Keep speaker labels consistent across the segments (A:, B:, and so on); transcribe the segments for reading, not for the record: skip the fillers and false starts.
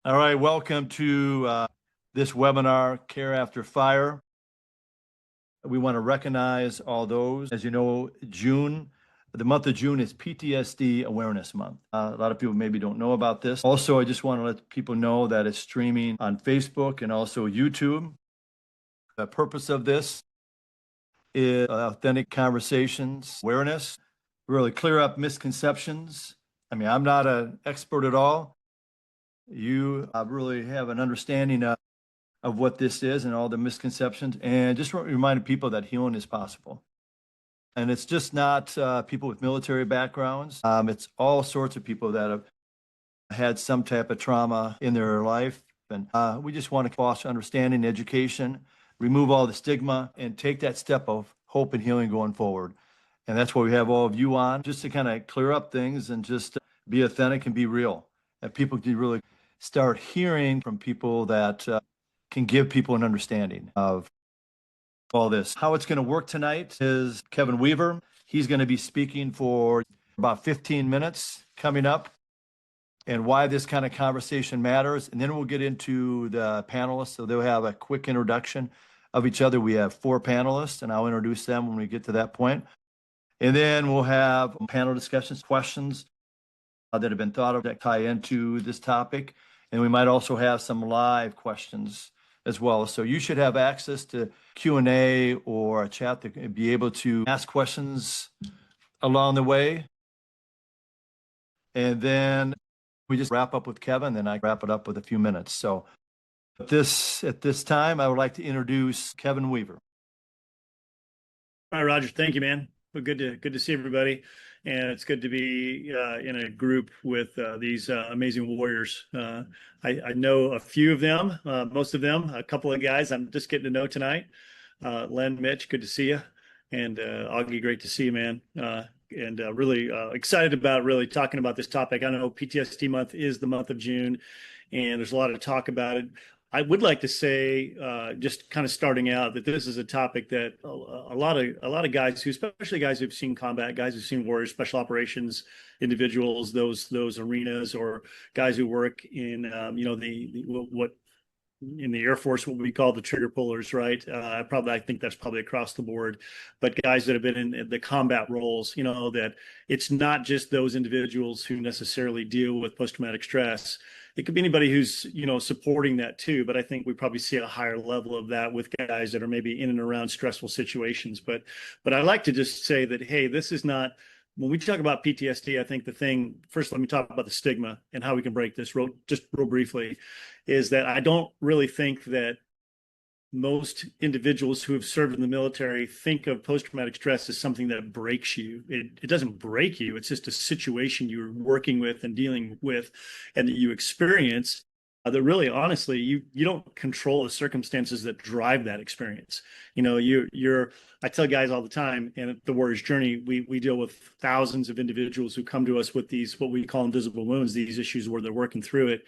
A: All right, welcome to this webinar, Care After Fire. We want to recognize all those. As you know, the month of June is PTSD Awareness Month. A lot of people maybe don't know about this. Also, I just want to let people know that it's streaming on Facebook and also YouTube. The purpose of this is authentic conversations, awareness, really clear up misconceptions. I mean, I'm not an expert at all. You really have an understanding of what this is and all the misconceptions, and just reminding people that healing is possible. And it's just not people with military backgrounds. It's all sorts of people that have had some type of trauma in their life. And we just want to foster understanding, education, remove all the stigma, and take that step of hope and healing going forward. And that's what we have all of you on, just to kind of clear up things and just be authentic and be real. And people can really start hearing from people that can give people an understanding of all this. How it's going to work tonight is Kevin Weaver. He's going to be speaking for about 15 minutes coming up, and why this kind of conversation matters. And then we'll get into the panelists. So they'll have a quick introduction of each other. We have 4 panelists, and I'll introduce them when we get to that point. And then we'll have panel discussions, questions that have been thought of that tie into this topic. And we might also have some live questions as well. So you should have access to Q&A or a chat to be able to ask questions along the way. And then we just wrap up with Kevin, then I wrap it up with a few minutes. So at this time, I would like to introduce Kevin Weaver.
B: All right, Roger. Thank you, man. Well, good to see everybody, and it's good to be in a group with these amazing warriors. I know a few of them, most of them, a couple of guys I'm just getting to know tonight. Len, Mitch, good to see you, and Augie, great to see you, man. And really excited about really talking about this topic. I know PTSD month is the month of June, and there's a lot of talk about it. I would like to say, just kind of starting out, that this is a topic that a lot of guys who, especially guys who've seen combat, guys who've seen warriors, special operations individuals, those arenas, or guys who work in what in the Air Force, what we call the trigger pullers, right? I think that's probably across the board, but guys that have been in the combat roles, that it's not just those individuals who necessarily deal with post-traumatic stress. It could be anybody who's, supporting that too. But I think we probably see a higher level of that with guys that are maybe in and around stressful situations. But I like to just say that, hey, this is not, when we talk about PTSD, I think the thing, first, let me talk about the stigma and how we can break this real briefly, is that I don't really think that most individuals who have served in the military think of post-traumatic stress as something that breaks you. It doesn't break you. It's just a situation you're working with and dealing with, and that you experience. That really, honestly, you don't control the circumstances that drive that experience. I tell guys all the time, and at the Warrior's Journey, we deal with thousands of individuals who come to us with these, what we call invisible wounds, these issues where they're working through it.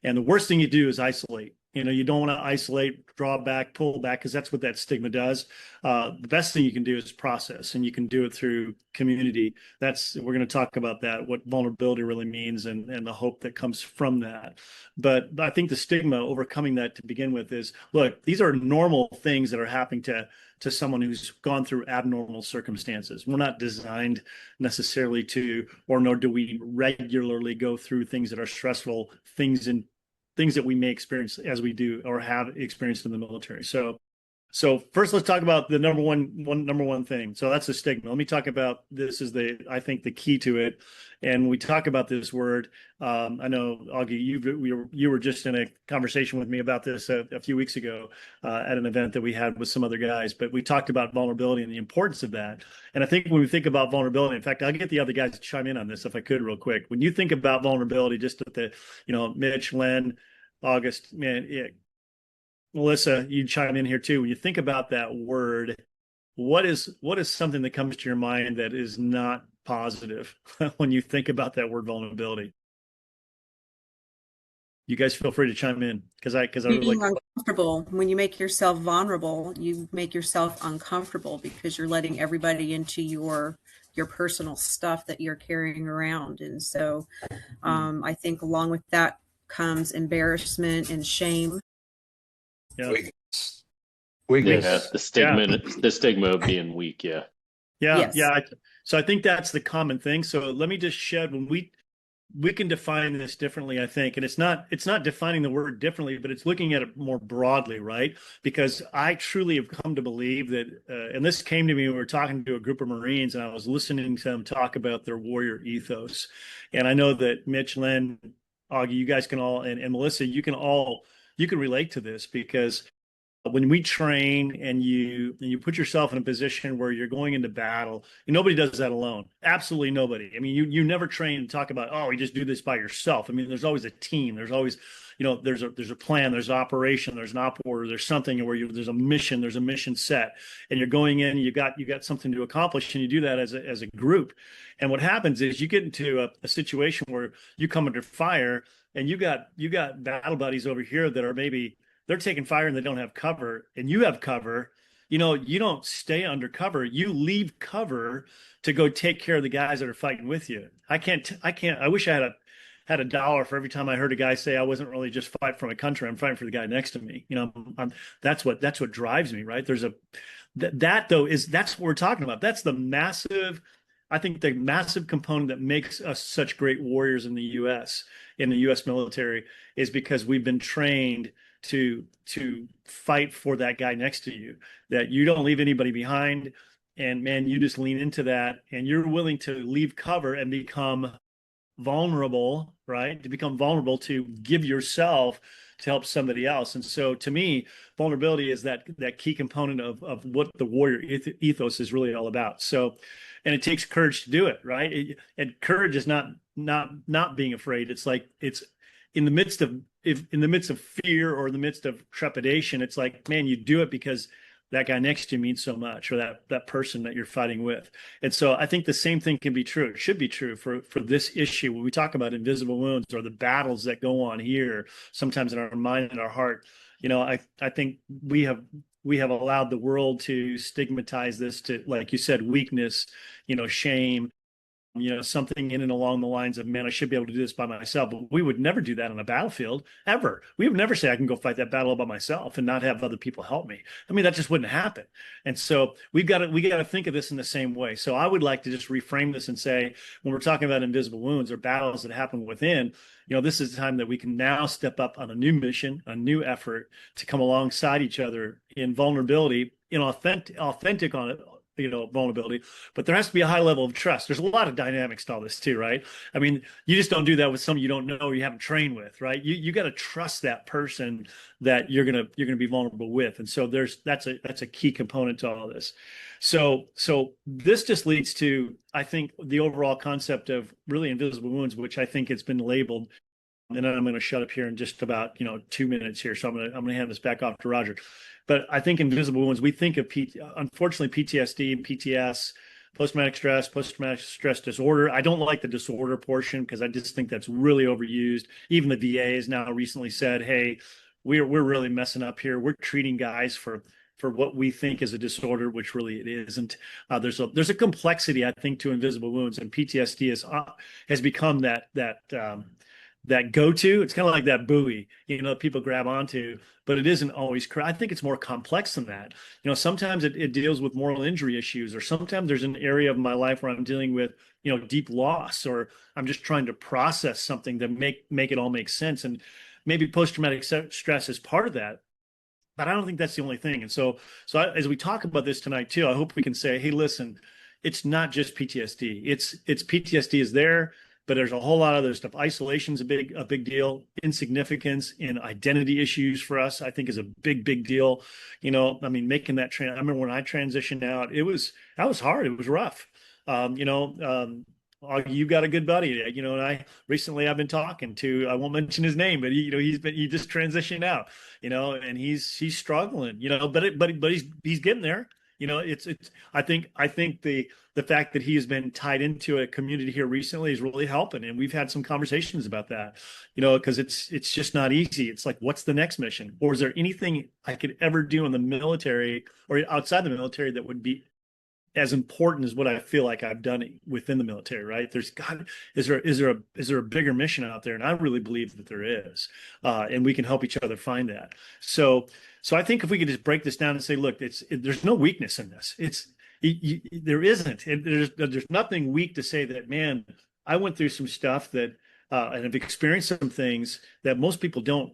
B: And the worst thing you do is isolate. You don't want to isolate, draw back, pull back, because that's what that stigma does. The best thing you can do is process, and you can do it through community. We're going to talk about that, what vulnerability really means, and the hope that comes from that. But I think the stigma, overcoming that to begin with, is, look, these are normal things that are happening to someone who's gone through abnormal circumstances. We're not designed necessarily to, or nor do we regularly go through things that are stressful, things that we may experience as we do or have experienced in the military. So first, let's talk about the number one thing. So that's the stigma. Let me talk about this is I think the key to it. And when we talk about this word, I know, Augie, you were just in a conversation with me about this a few weeks ago at an event that we had with some other guys, but we talked about vulnerability and the importance of that. And I think when we think about vulnerability, in fact, I'll get the other guys to chime in on this if I could real quick. When you think about vulnerability, just at the, Mitch, Len, August, man, Melissa, you chime in here too. When you think about that word, what is something that comes to your mind that is not positive when you think about that word vulnerability? You guys feel free to chime in, because I
C: being uncomfortable. When you make yourself vulnerable, you make yourself uncomfortable because you're letting everybody into your personal stuff that you're carrying around. And so I think along with that comes embarrassment and shame.
B: Yeah.
D: Weakness.
E: Yeah,
D: Weakness.
E: the stigma of being weak. Yeah.
B: Yeah.
C: Yes.
B: Yeah. So I think that's the common thing. So let me just shed when we can define this differently, I think. And it's not defining the word differently, but it's looking at it more broadly, right? Because I truly have come to believe that, and this came to me when we were talking to a group of Marines and I was listening to them talk about their warrior ethos. And I know that Mitch, Len, Augie, you guys can all, and Melissa, you can relate to this because when we train and you put yourself in a position where you're going into battle, nobody does that alone. Absolutely nobody. I mean, you never train and talk about, oh, you just do this by yourself. I mean, there's always a team. There's always, there's a plan, there's an operation, there's an op order, there's something where there's a mission set, and you're going in, you got something to accomplish, and you do that as a group. And what happens is you get into a situation where you come under fire, and you got battle buddies over here that are maybe they're taking fire and they don't have cover, and you have cover. You don't stay under cover. You leave cover to go take care of the guys that are fighting with you. I wish I had a dollar for every time I heard a guy say I wasn't really just fighting for my country. I'm fighting for the guy next to me. That's what drives me, right? There's that's what we're talking about. That's the massive component that makes us such great warriors in the U.S. military is because we've been trained to fight for that guy next to you, that you don't leave anybody behind. And man, you just lean into that and you're willing to leave cover and become vulnerable, right? To become vulnerable, to give yourself to help somebody else. And so to me, vulnerability is that key component of what the warrior ethos is really all about. So, and it takes courage to do it, right? And courage is not being afraid. It's like, it's in the midst of fear or in the midst of trepidation, it's like, man, you do it because that guy next to you means so much, or that person that you're fighting with. And so I think the same thing can be true. It should be true for this issue. When we talk about invisible wounds or the battles that go on here, sometimes in our mind and our heart, I think we have allowed the world to stigmatize this to, like you said, weakness, shame, something in and along the lines of, man, I should be able to do this by myself. But we would never do that on a battlefield, ever. We would never say I can go fight that battle by myself and not have other people help me. I mean, that just wouldn't happen. And so we got to think of this in the same way. So I would like to just reframe this and say, when we're talking about invisible wounds or battles that happen within, this is the time that we can now step up on a new mission, a new effort to come alongside each other in vulnerability, in authentic on it, vulnerability, but there has to be a high level of trust. There's a lot of dynamics to all this too, right? I mean, you just don't do that with someone you don't know or you haven't trained with, right? You got to trust that person that you're gonna be vulnerable with, and so that's a key component to all this. So this just leads to, I think, the overall concept of really invisible wounds, which I think it's been labeled. And then I'm going to shut up here in just about 2 minutes here. So I'm going to hand this back off to Roger. But I think invisible wounds, we think of unfortunately PTSD and PTS, post-traumatic stress disorder. I don't like the disorder portion because I just think that's really overused. Even the VA has now recently said, hey, we're really messing up here. We're treating guys for what we think is a disorder, which really it isn't. There's a complexity, I think, to invisible wounds, and PTSD has become that go-to. It's kind of like that buoy, people grab onto, but it isn't always correct. I think it's more complex than that. Sometimes it deals with moral injury issues, or sometimes there's an area of my life where I'm dealing with, deep loss, or I'm just trying to process something to make it all make sense. And maybe post-traumatic stress is part of that, but I don't think that's the only thing. And so as we talk about this tonight too, I hope we can say, hey, listen, it's not just PTSD. It's PTSD is there, but there's a whole lot of other stuff. Isolation's a big deal. Insignificance and identity issues for us, I think, is a big deal. I mean, making that I remember when I transitioned out, that was hard. It was rough. You got a good buddy, and I've been talking to, I won't mention his name, but he just transitioned out, and he's struggling, but he's getting there. I think the fact that he has been tied into a community here recently is really helping. And we've had some conversations about that, because it's just not easy. It's like, what's the next mission? Or is there anything I could ever do in the military or outside the military that would be as important as what I feel like I've done within the military, right? There's God, is there a bigger mission out there? And I really believe that there is, and we can help each other find that. So I think if we could just break this down and say, look, there's no weakness in this. There isn't. There's nothing weak to say that, man, I went through some stuff that and have experienced some things that most people don't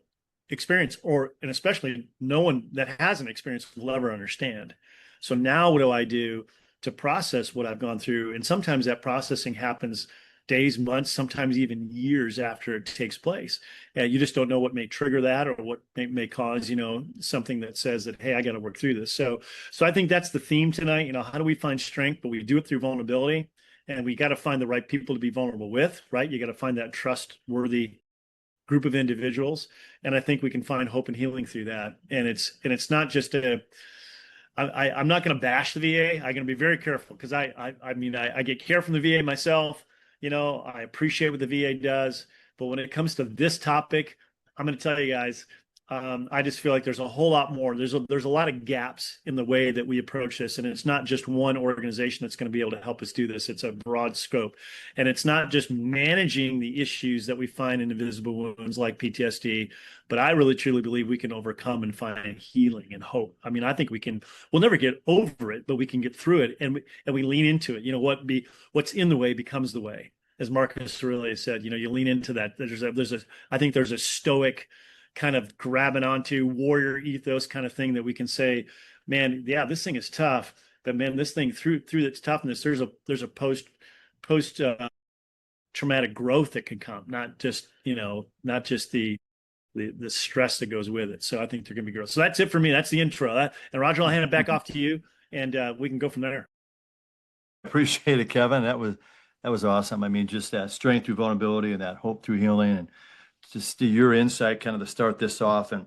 B: experience, and especially no one that hasn't experienced will ever understand. So now what do I do to process what I've gone through? And sometimes that processing happens days, months, sometimes even years after it takes place. And you just don't know what may trigger that, or what may cause, something that says that, hey, I got to work through this. So I think that's the theme tonight. How do we find strength? But we do it through vulnerability, and we got to find the right people to be vulnerable with, right? You got to find that trustworthy group of individuals. And I think we can find hope and healing through that. And it's not just I'm not going to bash the VA. I'm going to be very careful, because I get care from the VA myself. I appreciate what the VA does, but when it comes to this topic, I'm going to tell you guys, I just feel like there's a whole lot more. There's a lot of gaps in the way that we approach this, and it's not just one organization that's going to be able to help us do this. It's a broad scope, and it's not just managing the issues that we find in invisible wounds like PTSD, but I really truly believe we can overcome and find healing and hope. I mean, I think we'll never get over it, but we can get through it, and we lean into it. What's in the way becomes the way, as Marcus Aurelius said. You lean into that. I think there's a stoic kind of grabbing onto warrior ethos kind of thing that we can say, man, yeah, this thing is tough, but man, this thing through its toughness, there's a post traumatic growth that can come, not just the stress that goes with it. So I think there can be growth. So that's it for me. That's the intro. And Roger, I'll hand it back off to you, and we can go from there.
A: Appreciate it, Kevin. That was awesome. I mean, just that strength through vulnerability and that hope through healing, and just your insight kind of to start this off. And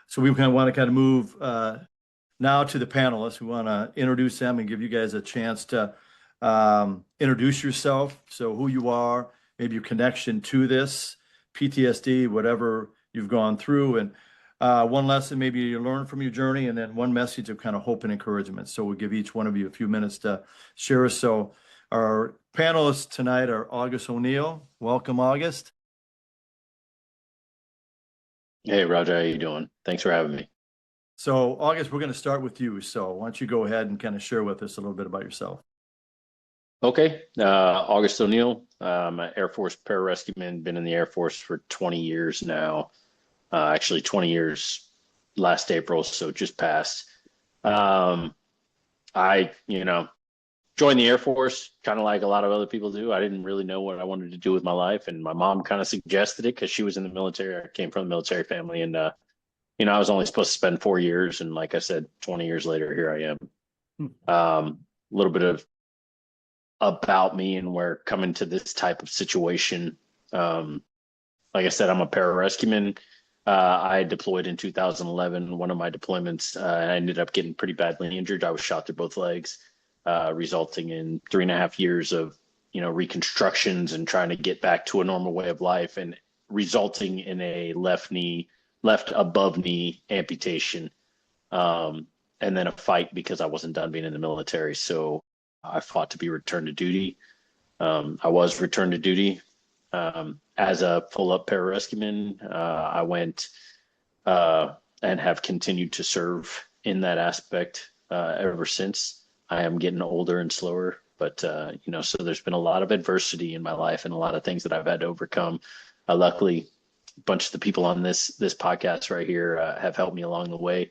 A: so we want to move now to the panelists. We want to introduce them and give you guys a chance to introduce yourself. So who you are, maybe your connection to this PTSD, whatever you've gone through, and one lesson maybe you learned from your journey, and then one message of kind of hope and encouragement. So we'll give each one of you a few minutes to share. So our panelists tonight are August O'Neill. Welcome, August.
E: Hey, Roger, how you doing? Thanks for having me.
A: So August, we're going to start with you. So why don't you go ahead and kind of share with us a little bit about yourself?
E: Okay. August O'Neill. I'm an Air Force pararescueman, been in the Air Force for 20 years now. Actually 20 years last April, so just passed. I joined the Air Force kind of like a lot of other people do. I didn't really know what I wanted to do with my life, and my mom kind of suggested it because she was in the military. I came from a military family, and I was only supposed to spend 4 years, and like I said, 20 years later, here I am. A little bit about me and where coming to this type of situation. Like I said, I'm a pararescueman. I deployed in 2011. One of my deployments, I ended up getting pretty badly injured. I was shot through both legs, resulting in 3.5 years of, reconstructions and trying to get back to a normal way of life, and resulting in a left above knee amputation. And then a fight because I wasn't done being in the military. So I fought to be returned to duty. I was returned to duty. As a full-up pararescueman, I went and have continued to serve in that aspect ever since. I am getting older and slower, but so there's been a lot of adversity in my life and a lot of things that I've had to overcome. Luckily, a bunch of the people on this podcast right here have helped me along the way.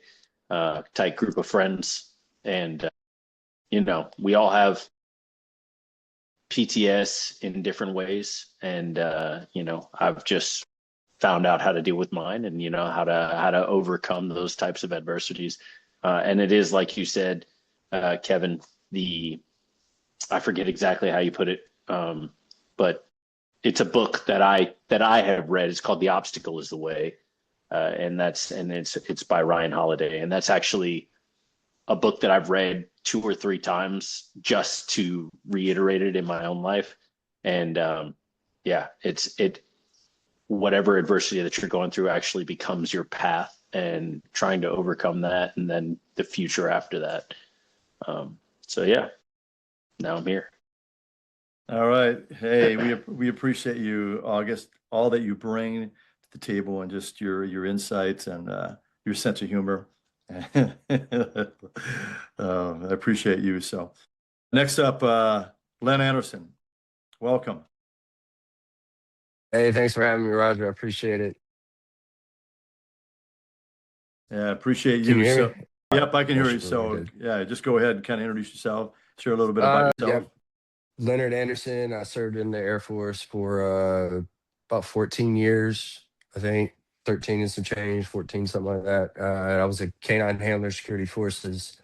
E: Tight group of friends, and we all have PTS in different ways, and I've just found out how to deal with mine, and how to overcome those types of adversities. And it is like you said, Kevin, I forget exactly how you put it, but it's a book that I have read. It's called The Obstacle is the Way, and it's by Ryan Holiday, and that's actually a book that I've read 2 or 3 times just to reiterate it in my own life. And whatever adversity that you're going through actually becomes your path, and trying to overcome that, and then the future after that. So yeah. now I'm here.
A: All right. Hey, we appreciate you, August, all that you bring to the table and just your insights and your sense of humor. I appreciate you. So next up, Len Anderson. Welcome.
D: Hey, thanks for having me, Roger. I appreciate it.
A: Yeah, appreciate
D: Can
A: you.
D: you hear
A: So,
D: me?
A: yep, I can hear you.
D: That's really
A: So,
D: good.
A: yeah, just go ahead and kind of introduce yourself, share a little bit about
D: Yeah,
A: yourself.
D: Leonard Anderson. I served in the Air Force for about 14 years, I think. 13 and some change, 14, something like that. I was a Canine Handler Security Forces.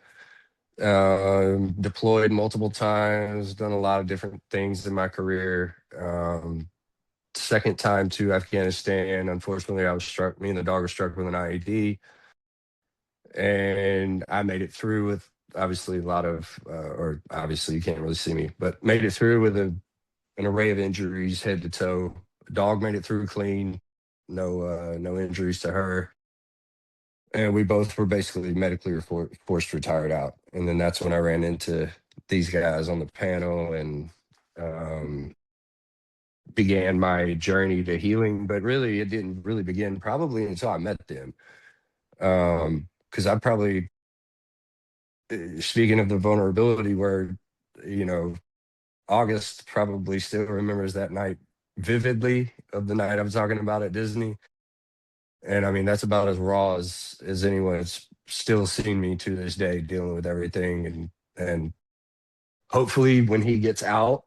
D: Deployed multiple times, done a lot of different things in my career. Second time to Afghanistan, unfortunately, me and the dog were struck with an IED. And I made it through with obviously a lot of, or obviously you can't really see me, but made it through with an array of injuries head to toe. Dog made it through clean, no injuries to her. And we both were basically medically forced retired out. And then that's when I ran into these guys on the panel and began my journey to healing. But really, it didn't really begin probably until I met them. Because I probably, speaking of the vulnerability where, you know, August probably still remembers that night vividly, of the night I'm talking about at Disney. And I mean, that's about as raw as anyone's still seen me to this day, dealing with everything. And hopefully when he gets out,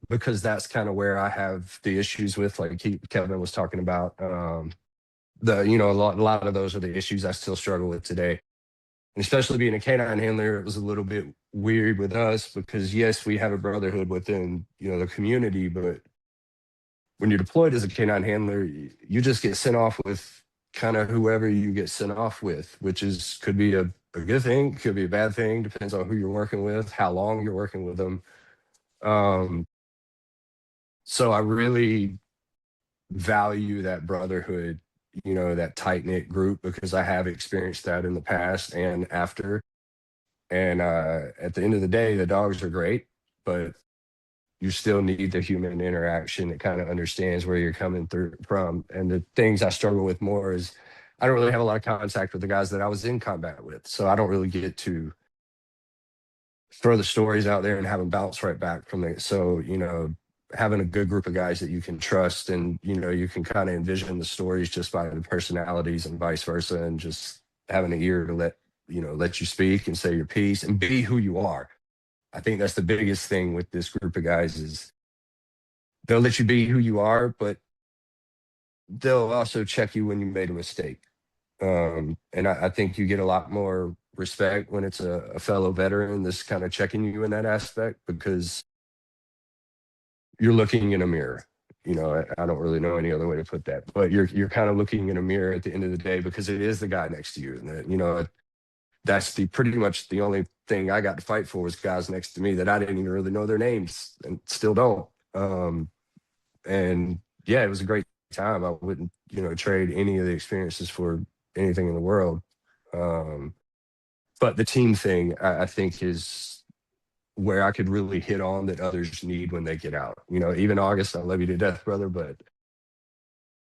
D: because that's kind of where I have the issues with, like Kevin was talking about, a lot of those are the issues I still struggle with today. And especially being a canine handler, it was a little bit weird with us because yes, we have a brotherhood within, the community, but when you're deployed as a canine handler, you just get sent off with kind of whoever you get sent off with, which could be a good thing, could be a bad thing, depends on who you're working with, how long you're working with them. So I really value that brotherhood, that tight knit group, because I have experienced that in the past and after. And at the end of the day, the dogs are great, but you still need the human interaction that kind of understands where you're coming through from. And the things I struggle with more is I don't really have a lot of contact with the guys that I was in combat with. So I don't really get to throw the stories out there and have them bounce right back from it. So, having a good group of guys that you can trust and, you can kind of envision the stories just by the personalities and vice versa, and just having an ear to let you speak and say your piece and be who you are. I think that's the biggest thing with this group of guys is they'll let you be who you are, but they'll also check you when you made a mistake. And I think you get a lot more respect when it's a fellow veteran that's kind of checking you in that aspect, because you're looking in a mirror. I don't really know any other way to put that, but you're kind of looking in a mirror at the end of the day, because it is the guy next to you. And that's pretty much the only thing I got to fight for, was guys next to me that I didn't even really know their names and still don't. And yeah, it was a great time. I wouldn't, trade any of the experiences for anything in the world. But the team thing, I think, is where I could really hit on that others need when they get out. Even August, I love you to death, brother, but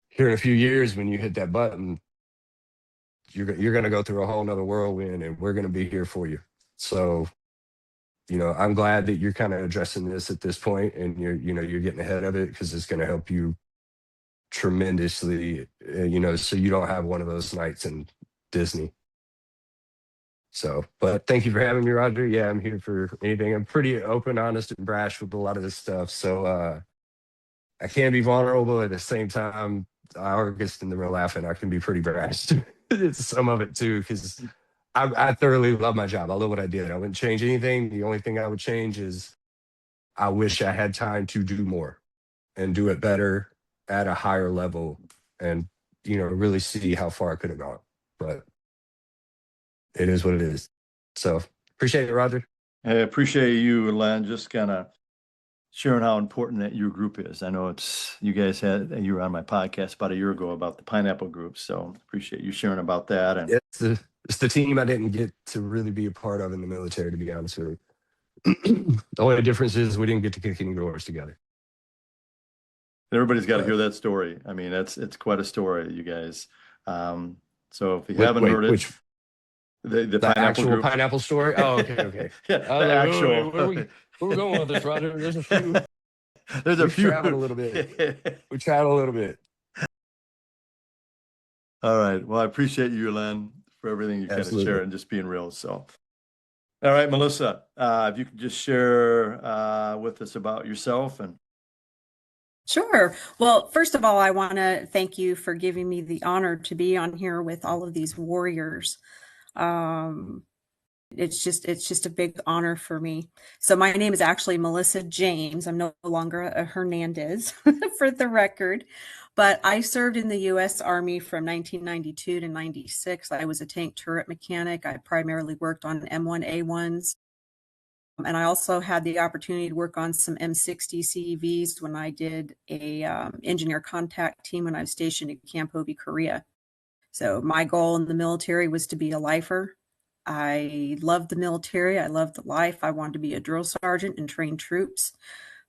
D: here in a few years, when you hit that button, you're going to go through a whole nother whirlwind, and we're going to be here for you. So, I'm glad that you're kind of addressing this at this point, and you're getting ahead of it, because it's going to help you tremendously, so you don't have one of those nights in Disney. So, but thank you for having me, Roger. Yeah, I'm here for anything. I'm pretty open, honest, and brash with a lot of this stuff. So I can be vulnerable at the same time. August and them are laughing. I can be pretty brash. It's some of it too, because I thoroughly love my job. I love what I did. I wouldn't change anything. The only thing I would change is I wish I had time to do more and do it better at a higher level, and really see how far I could have gone. But it is what it is. So appreciate it, Roger.
A: I appreciate you, Len, just kind of sharing how important that your group is. I know you were on my podcast about a year ago about the pineapple group. So appreciate you sharing about that. And
D: It's the team I didn't get to really be a part of in the military, to be honest with you. The only difference is we didn't get to kick any doors together.
A: Everybody's got to
D: But-
A: hear that story. I mean, it's quite a story, you guys. So if you
D: Wait,
A: haven't
D: wait,
A: heard it,
D: which
A: the
D: the
A: pineapple
D: actual
A: group.
D: pineapple story? Oh, okay, okay.
A: Yeah,
D: I was
A: the
D: like,
A: actual.
D: wait, where we going with this, Roger? There's a few.
A: There's a
D: We've
A: few.
D: traveled a little bit. We traveled a little bit.
A: All right. Well, I appreciate you, Len, for everything you kind of
D: Absolutely.
A: share and just being real. So, all right, Melissa, if you could just share with us about yourself and.
C: Sure. Well, first of all, I want to thank you for giving me the honor to be on here with all of these warriors. Um, it's just a big honor for me. So my name is actually Melissa James. I'm no longer a Hernandez for the record, but I served in the U.S. Army from 1992 to 96. I was a tank turret mechanic. I primarily worked on M1A1s. And I also had the opportunity to work on some M60 CVs when I did a engineer contact team when I was stationed in Camp Hobi, Korea. So my goal in the military was to be a lifer. I loved the military. I loved the life. I wanted to be a drill sergeant and train troops.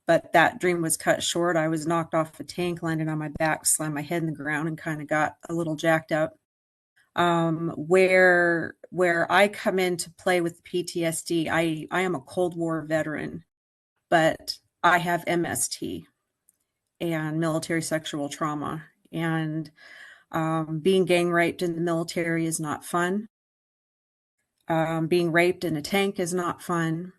C: But that dream was cut short. I was knocked off a tank, landed on my back, slammed my head in the ground, and kind of got a little jacked up. Where I come into play with PTSD, I am a Cold War veteran, but I have MST and military sexual trauma. And being gang raped in the military is not fun. Being raped in a tank is not fun.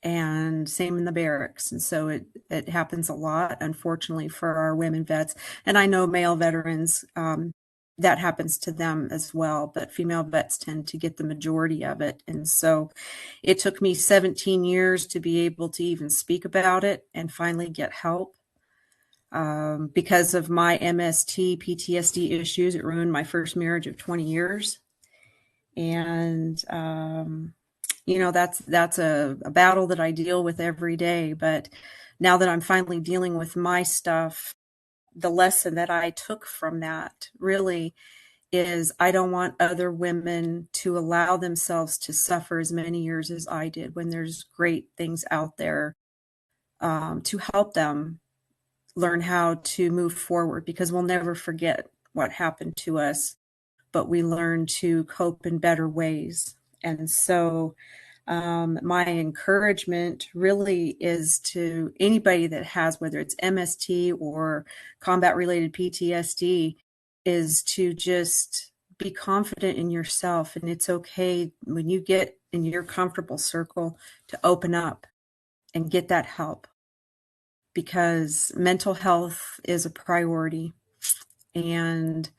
C: And same in the barracks. And so it happens a lot, unfortunately, for our women vets. And I know male veterans, that happens to them as well, but female vets tend to get the majority of it. And so it took me 17 years to be able to even speak about it and finally get help. Because of my MST, PTSD issues, it ruined my first marriage of 20 years. And, that's a battle that I deal with every day. But now that I'm finally dealing with my stuff, the lesson that I took from that really is I don't want other women to allow themselves to suffer as many years as I did when there's great things out there to help them learn how to move forward, because we'll never forget what happened to us, but we learn to cope in better ways. And so my encouragement really is to anybody that has, whether it's MST or combat related PTSD, is to just be confident in yourself. And it's okay when you get in your comfortable circle to open up and get that help, because mental health is a priority. And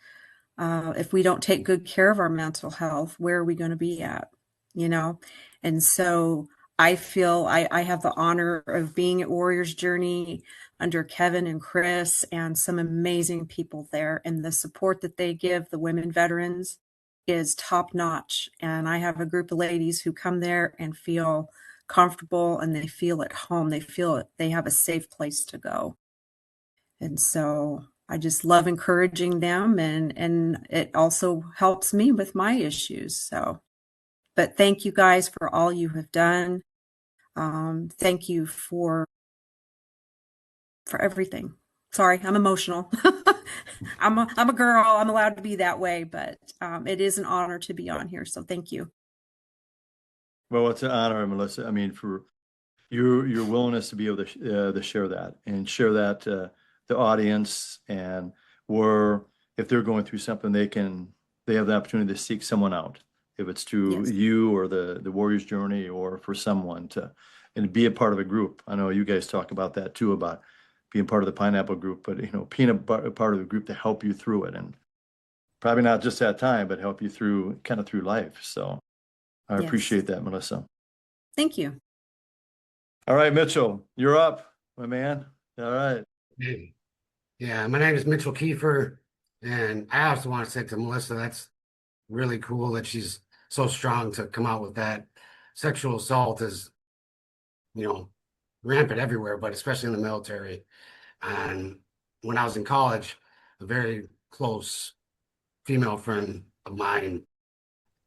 C: if we don't take good care of our mental health, where are we going to be at? And so I feel I have the honor of being at Warriors Journey under Kevin and Chris and some amazing people there, and the support that they give the women veterans is top notch. And I have a group of ladies who come there and feel comfortable, and they feel at home. They feel they have a safe place to go. And so I just love encouraging them, and it also helps me with my issues. So, but thank you guys for all you have done. Thank you for everything. Sorry, I'm emotional. I'm a girl. I'm allowed to be that way, but it is an honor to be on here. So thank you.
A: Well, it's an honor, Melissa. I mean, for your willingness to be able to share that and share that to the audience, and where if they're going through something, they have the opportunity to seek someone out, if it's through
C: Yes.
A: you or the Warriors Journey, or for someone and be a part of a group. I know you guys talk about that too, about being part of the Pineapple group, but being a part of the group to help you through it, and probably not just that time, but help you through life. So I
C: Yes.
A: appreciate that, Melissa.
C: Thank you.
A: All right, Mitchell, you're up, my man. All right.
F: Hey. Yeah, my name is Mitchell Kieffer, and I also want to say to Melissa, that's really cool that she's so strong to come out with that. Sexual assault is, rampant everywhere, but especially in the military. And when I was in college, a very close female friend of mine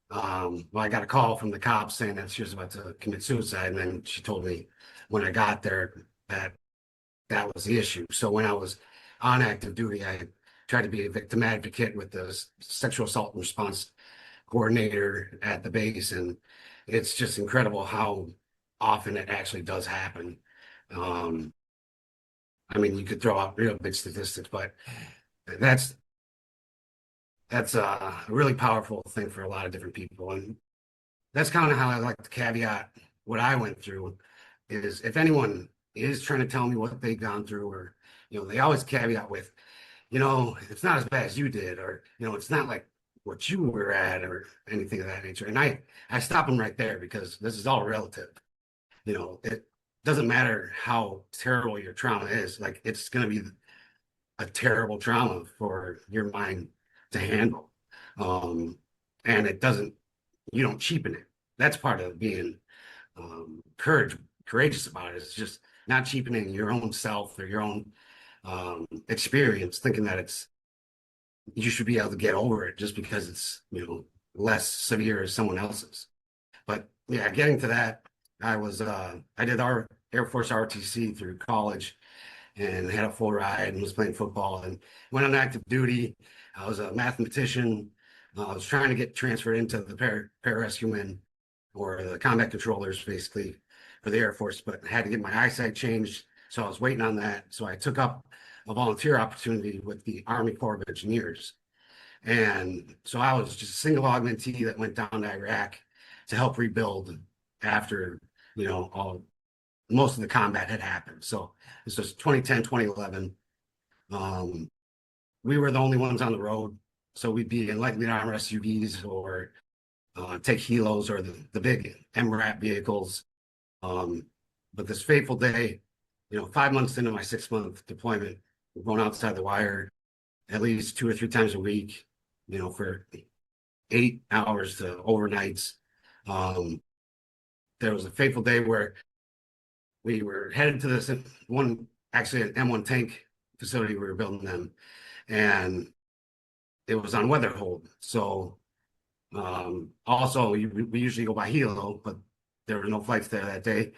F: Well, I got a call from the cops saying that she was about to commit suicide, and then she told me when I got there that that was the issue. So when I was on active duty, I tried to be a victim advocate with the sexual assault and response coordinator at the base, and it's just incredible how often it actually does happen. Um, I mean, you could throw out real big statistics, but that's that's a really powerful thing for a lot of different people, and that's kind of how I like to caveat what I went through. Is if anyone is trying to tell me what they've gone through, or they always caveat with, it's not as bad as you did, or it's not like what you were at, or anything of that nature. And I stop them right there because this is all relative. It doesn't matter how terrible your trauma is. Like, it's going to be a terrible trauma for your mind to handle. And you don't cheapen it. That's part of being courageous about it. It's just not cheapening your own self or your own experience, thinking that you should be able to get over it just because it's less severe as someone else's. But yeah, getting to that, I did our Air Force ROTC through college and had a full ride and was playing football and went on active duty. I was a mathematician. I was trying to get transferred into the pararescuemen, or the combat controllers, basically, for the Air Force, but had to get my eyesight changed. So I was waiting on that. So I took up a volunteer opportunity with the Army Corps of Engineers. And so I was just a single augmentee that went down to Iraq to help rebuild after, most of the combat had happened. So this was 2010, 2011. We were the only ones on the road. So we'd be in lightly armored SUVs, or take helos, or the big MRAP vehicles. But this fateful day, 5 months into my 6-month deployment, we're going outside the wire at least 2 or 3 times a week, for 8 hours to overnights. There was a fateful day where we were headed to this actually an M1 tank facility. We were building them, and it was on weather hold. So also we usually go by helo, but there were no flights there that day.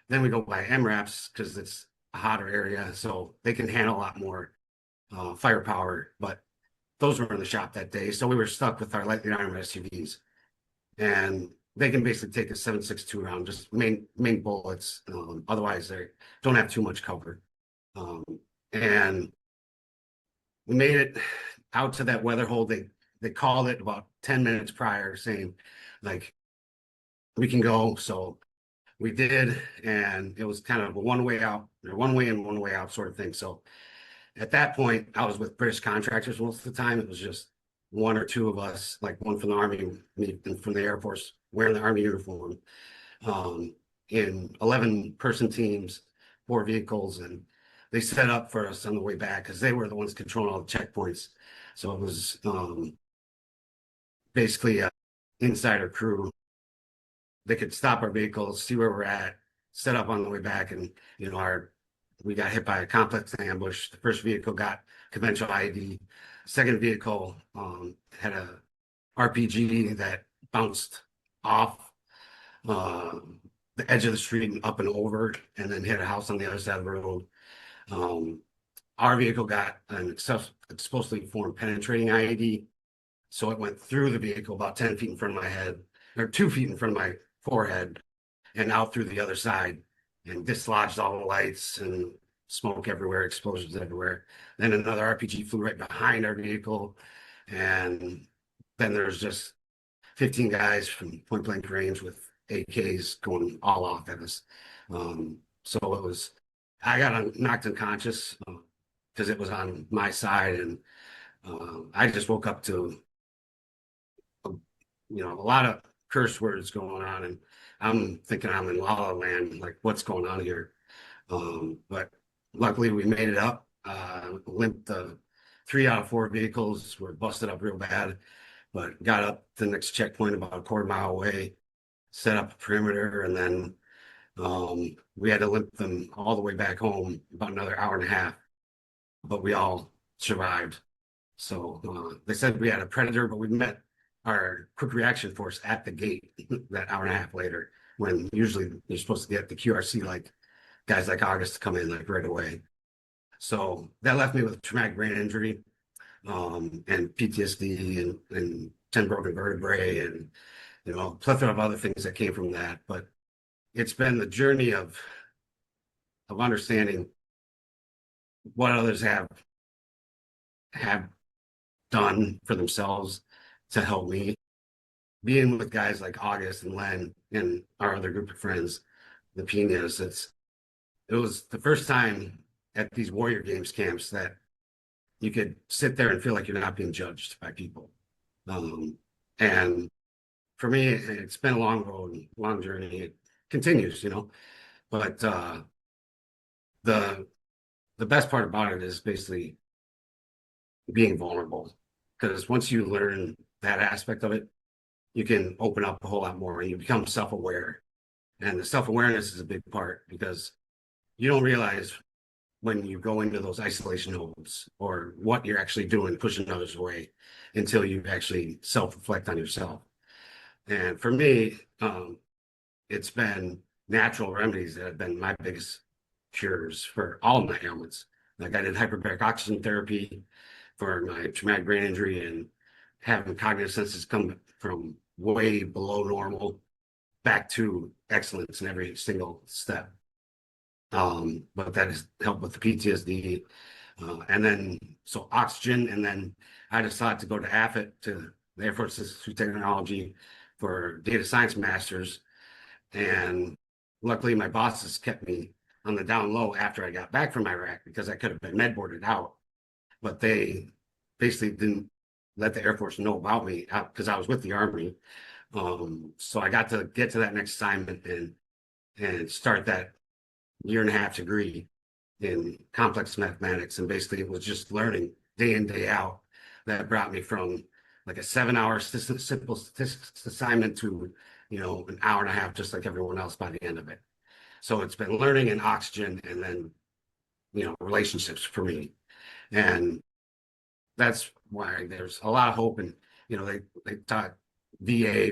F: Then we go by MRAPs because it's a hotter area, so they can handle a lot more firepower. But those were in the shop that day, so we were stuck with our lightly armored SUVs, and they can basically take a 7.62 round, just main bullets. Otherwise, they don't have too much cover. And we made it out to that weather hold. They called it about 10 minutes prior, saying, like, we can go. So we did, and it was kind of a one way out, or one way in, one way out sort of thing. So at that point, I was with British contractors most of the time. It was just 1 or 2 of us, like one from the Army, me from the Air Force, wearing the Army uniform, in 11-person teams, 4 vehicles, and they set up for us on the way back because they were the ones controlling all the checkpoints. So it was basically an insider crew. They could stop our vehicles, see where we're at, set up on the way back, and we got hit by a complex ambush. The first vehicle got conventional IED. Second vehicle had a RPG that bounced off the edge of the street and up and over, and then hit a house on the other side of the road. Our vehicle got an explosively formed penetrating IED, so it went through the vehicle about 10 feet in front of my head, or 2 feet in front of my forehead, and out through the other side, and dislodged all the lights, and smoke everywhere, explosions everywhere. Then another RPG flew right behind our vehicle, and then there's just 15 guys from point blank range with AKs going all off at us. So I got knocked unconscious because it was on my side, and I just woke up to a lot of curse words going on, and I'm thinking I'm in La La Land, like, what's going on here? But luckily we made it up. Limped 3 out of 4 vehicles were busted up real bad, but got up to the next checkpoint about a quarter mile away, set up a perimeter, and then we had to limp them all the way back home, about another hour and a half, but we all survived. So they said we had a predator, but we met our quick reaction force at the gate that hour and a half later, when usually you're supposed to get the QRC, like guys like August to come in like right away. So that left me with traumatic brain injury, and PTSD and 10 broken vertebrae and, a plethora of other things that came from that. But it's been the journey of understanding what others have done for themselves to help me. Being with guys like August and Len and our other group of friends, the Pinas, it was the first time at these Warrior Games camps that you could sit there and feel like you're not being judged by people. And for me, it's been a long road, long journey. It continues, but the best part about it is basically being vulnerable, because once you learn that aspect of it, you can open up a whole lot more and you become self-aware. And the self-awareness is a big part, because you don't realize when you go into those isolation holds or what you're actually doing, pushing others away, until you actually self-reflect on yourself. And for me, it's been natural remedies that have been my biggest cures for all of my ailments. Like I did hyperbaric oxygen therapy for my traumatic brain injury, and having cognitive senses come from way below normal back to excellence in every single step. But that has helped with the PTSD. And then, so oxygen, and then I decided to go to AFIT, to the Air Force Institute of Technology, for data science masters. And luckily my bosses kept me on the down low after I got back from Iraq, because I could have been med boarded out, but they basically didn't let the Air Force know about me because I was with the Army. So I got to get to that next assignment and start that 1.5 year degree in complex mathematics. And basically it was just learning day in, day out that brought me from like a 7-hour simple statistics assignment to, an hour and a half, just like everyone else by the end of it. So it's been learning and oxygen, and then, relationships for me. And that's why there's a lot of hope. And, they taught VA.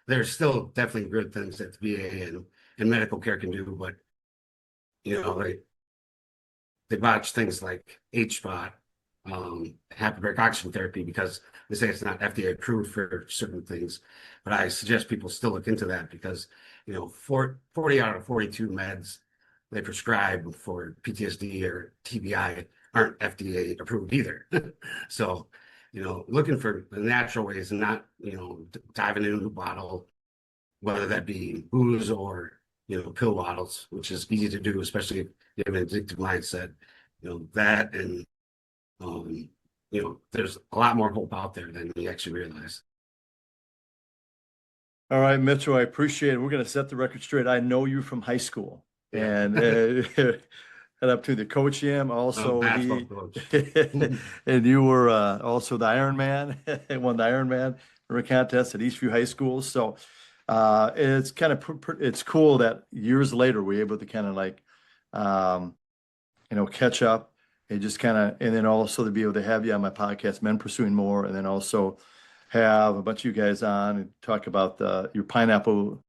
F: There's still definitely good things that the VA and medical care can do, but, they botch things like HBOT, hyperbaric oxygen therapy, because they say it's not FDA approved for certain things. But I suggest people still look into that, because 40 out of 42 meds they prescribe for PTSD or TBI aren't FDA approved either. So looking for the natural ways, and not diving into a bottle, whether that be booze or pill bottles, which is easy to do, especially if you have an addictive mindset. That, and there's a lot more hope out there than we actually realize.
A: All right, Mitchell, I appreciate it. We're going to set the record straight. I know you from high school, and and up to the coach Jam also.
F: Coach.
A: And you were also the Ironman, won the Ironman contest at Eastview High School. So it's kind of it's cool that years later we're able to kind of like catch up and just kind of, and then also to be able to have you on my podcast, Men Pursuing More, and then also have a bunch of you guys on and talk about your pineapple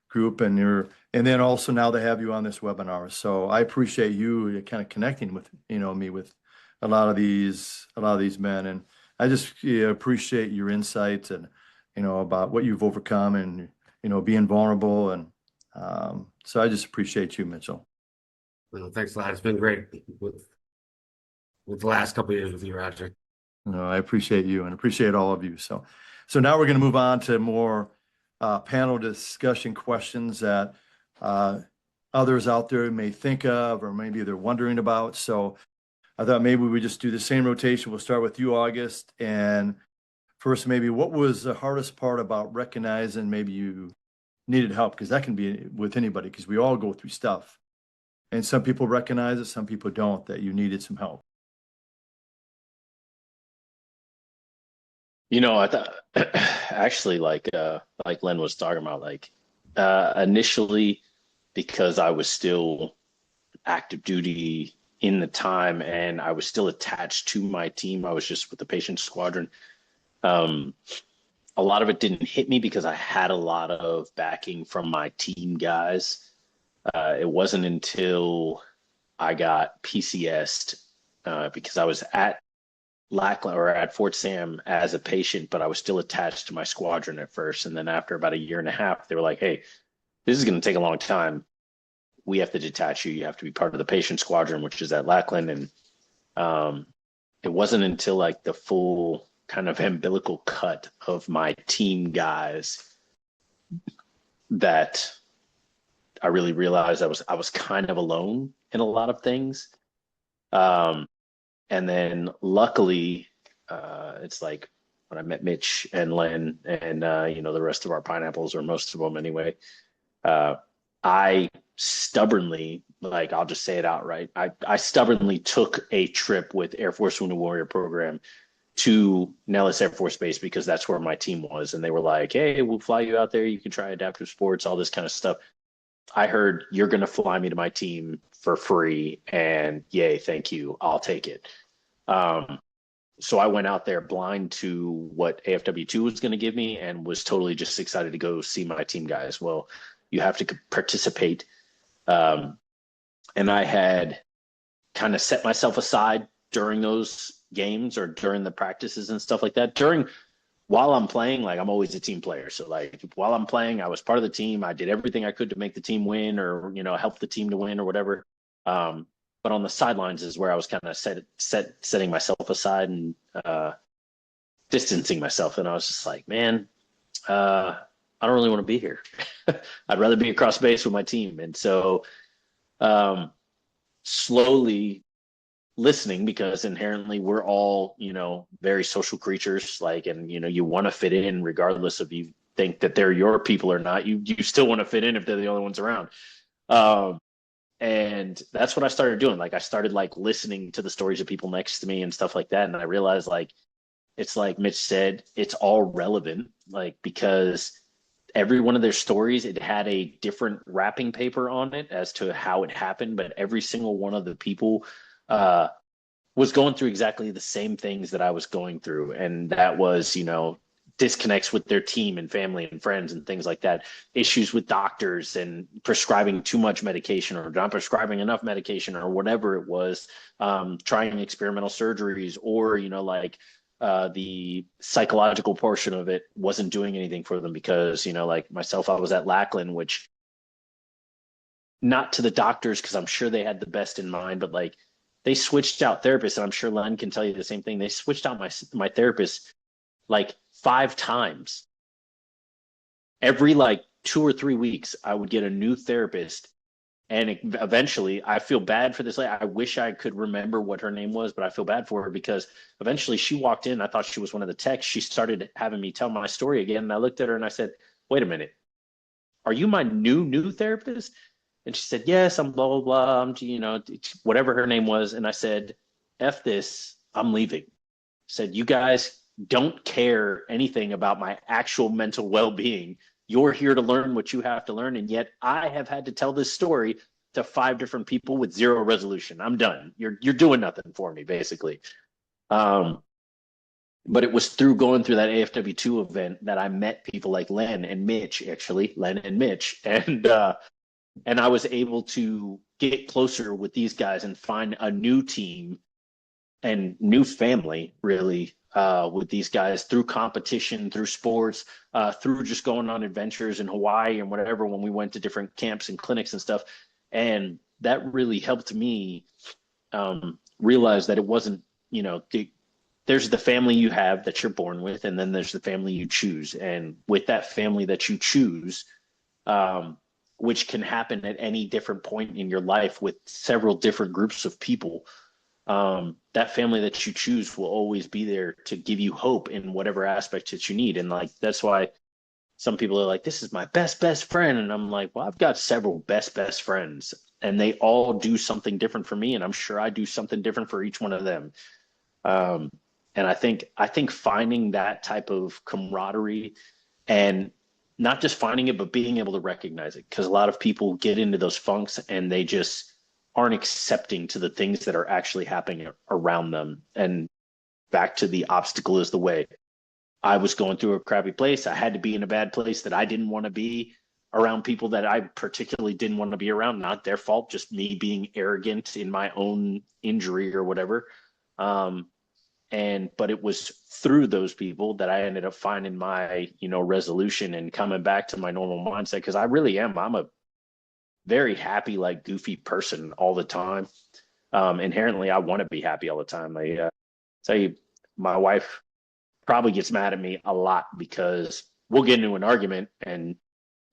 A: group and then also now to have you on this webinar. So I appreciate you kind of connecting with me with a lot of these men, and I just appreciate your insights and about what you've overcome, and being vulnerable, and so I just appreciate you, Mitchell.
F: Well, thanks a lot. It's been great with the last couple of years with you, Roger.
A: No, I appreciate you and appreciate all of you. So now we're going to move on to more panel discussion questions that others out there may think of, or maybe they're wondering about. So I thought maybe we just do the same rotation. We'll start with you, August. And first, maybe what was the hardest part about recognizing maybe you needed help? Because that can be with anybody, because we all go through stuff. And some people recognize it, some people don't, that you needed some help.
E: I thought actually like Len was talking about, like initially, because I was still active duty in the time and I was still attached to my team. I was just with the patient squadron. Um, a lot of it didn't hit me because I had a lot of backing from my team guys. It wasn't until I got PCS'd because I was at Lackland or at Fort Sam as a patient, but I was still attached to my squadron at first. And then after about a year and a half, they were like, "Hey, this is going to take a long time. We have to detach you. You have to be part of the patient squadron, which is at Lackland." And it wasn't until like the full kind of umbilical cut of my team guys that I really realized I was kind of alone in a lot of things. And then luckily, it's like when I met Mitch and Len and the rest of our pineapples, or most of them anyway, I stubbornly, like, I'll just say it outright. I stubbornly took a trip with Air Force Wounded Warrior Program to Nellis Air Force Base because that's where my team was. And they were like, "Hey, we'll fly you out there. You can try adaptive sports, all this kind of stuff." I heard, "You're going to fly me to my team for free." And yay, thank you. I'll take it. So I went out there blind to what AFW2 was going to give me and was totally just excited to go see my team guys. Well, you have to participate. And I had kind of set myself aside during those games or during the practices and stuff like that. While I'm playing, like, I'm always a team player. So like while I'm playing, I was part of the team. I did everything I could to make the team win or, help the team to win or whatever. But on the sidelines is where I was kind of setting myself aside and distancing myself. And I was just like, man, I don't really want to be here. I'd rather be across base with my team. And so slowly listening, because inherently we're all, very social creatures, like, and, you want to fit in regardless of you think that they're your people or not. You still want to fit in if they're the only ones around. And that's what I started doing. Like, I started like listening to the stories of people next to me and stuff like that. And I realized, like, it's like Mitch said, it's all relevant, like, because every one of their stories, it had a different wrapping paper on it as to how it happened. But every single one of the people was going through exactly the same things that I was going through. And that was, disconnects with their team and family and friends and things like that, issues with doctors and prescribing too much medication or not prescribing enough medication or whatever it was, trying experimental surgeries, or, the psychological portion of it wasn't doing anything for them because, like myself, I was at Lackland, which, not to the doctors, because I'm sure they had the best in mind, but like, they switched out therapists, and I'm sure Len can tell you the same thing. They switched out my therapist like 5 times. Every like 2 or 3 weeks, I would get a new therapist, and eventually, I feel bad for this lady. I wish I could remember what her name was, but I feel bad for her because eventually she walked in. I thought she was one of the techs. She started having me tell my story again, and I looked at her and I said, "Wait a minute, are you my new therapist?" And she said, "Yes, I'm blah, blah, blah. I'm, whatever her name was." And I said, "F this, I'm leaving." Said, "You guys don't care anything about my actual mental well-being. You're here to learn what you have to learn. And yet I have had to tell this story to 5 different people with 0 resolution. I'm done. You're doing nothing for me, basically." But it was through going through that AFW2 event that I met people like Len and Mitch, and I was able to get closer with these guys and find a new team and new family, really, with these guys through competition, through sports, through just going on adventures in Hawaii and whatever, when we went to different camps and clinics and stuff. And that really helped me realize that it wasn't, there's the family you have that you're born with, and then there's the family you choose. And with that family that you choose, which can happen at any different point in your life with several different groups of people, that family that you choose will always be there to give you hope in whatever aspect that you need. And like, that's why some people are like, "This is my best friend." And I'm like, well, I've got several best friends, and they all do something different for me. And I'm sure I do something different for each one of them. And I think finding that type of camaraderie, and not just finding it, but being able to recognize it, because a lot of people get into those funks and they just aren't accepting to the things that are actually happening around them. And back to the obstacle is the way. I was going through a crappy place. I had to be in a bad place that I didn't want to be, around people that I particularly didn't want to be around. Not their fault, just me being arrogant in my own injury or whatever. Um, but it was through those people that I ended up finding my, resolution and coming back to my normal mindset. Because I really am. I'm a very happy, like goofy person all the time. Inherently, I want to be happy all the time. I tell you, my wife probably gets mad at me a lot because we'll get into an argument and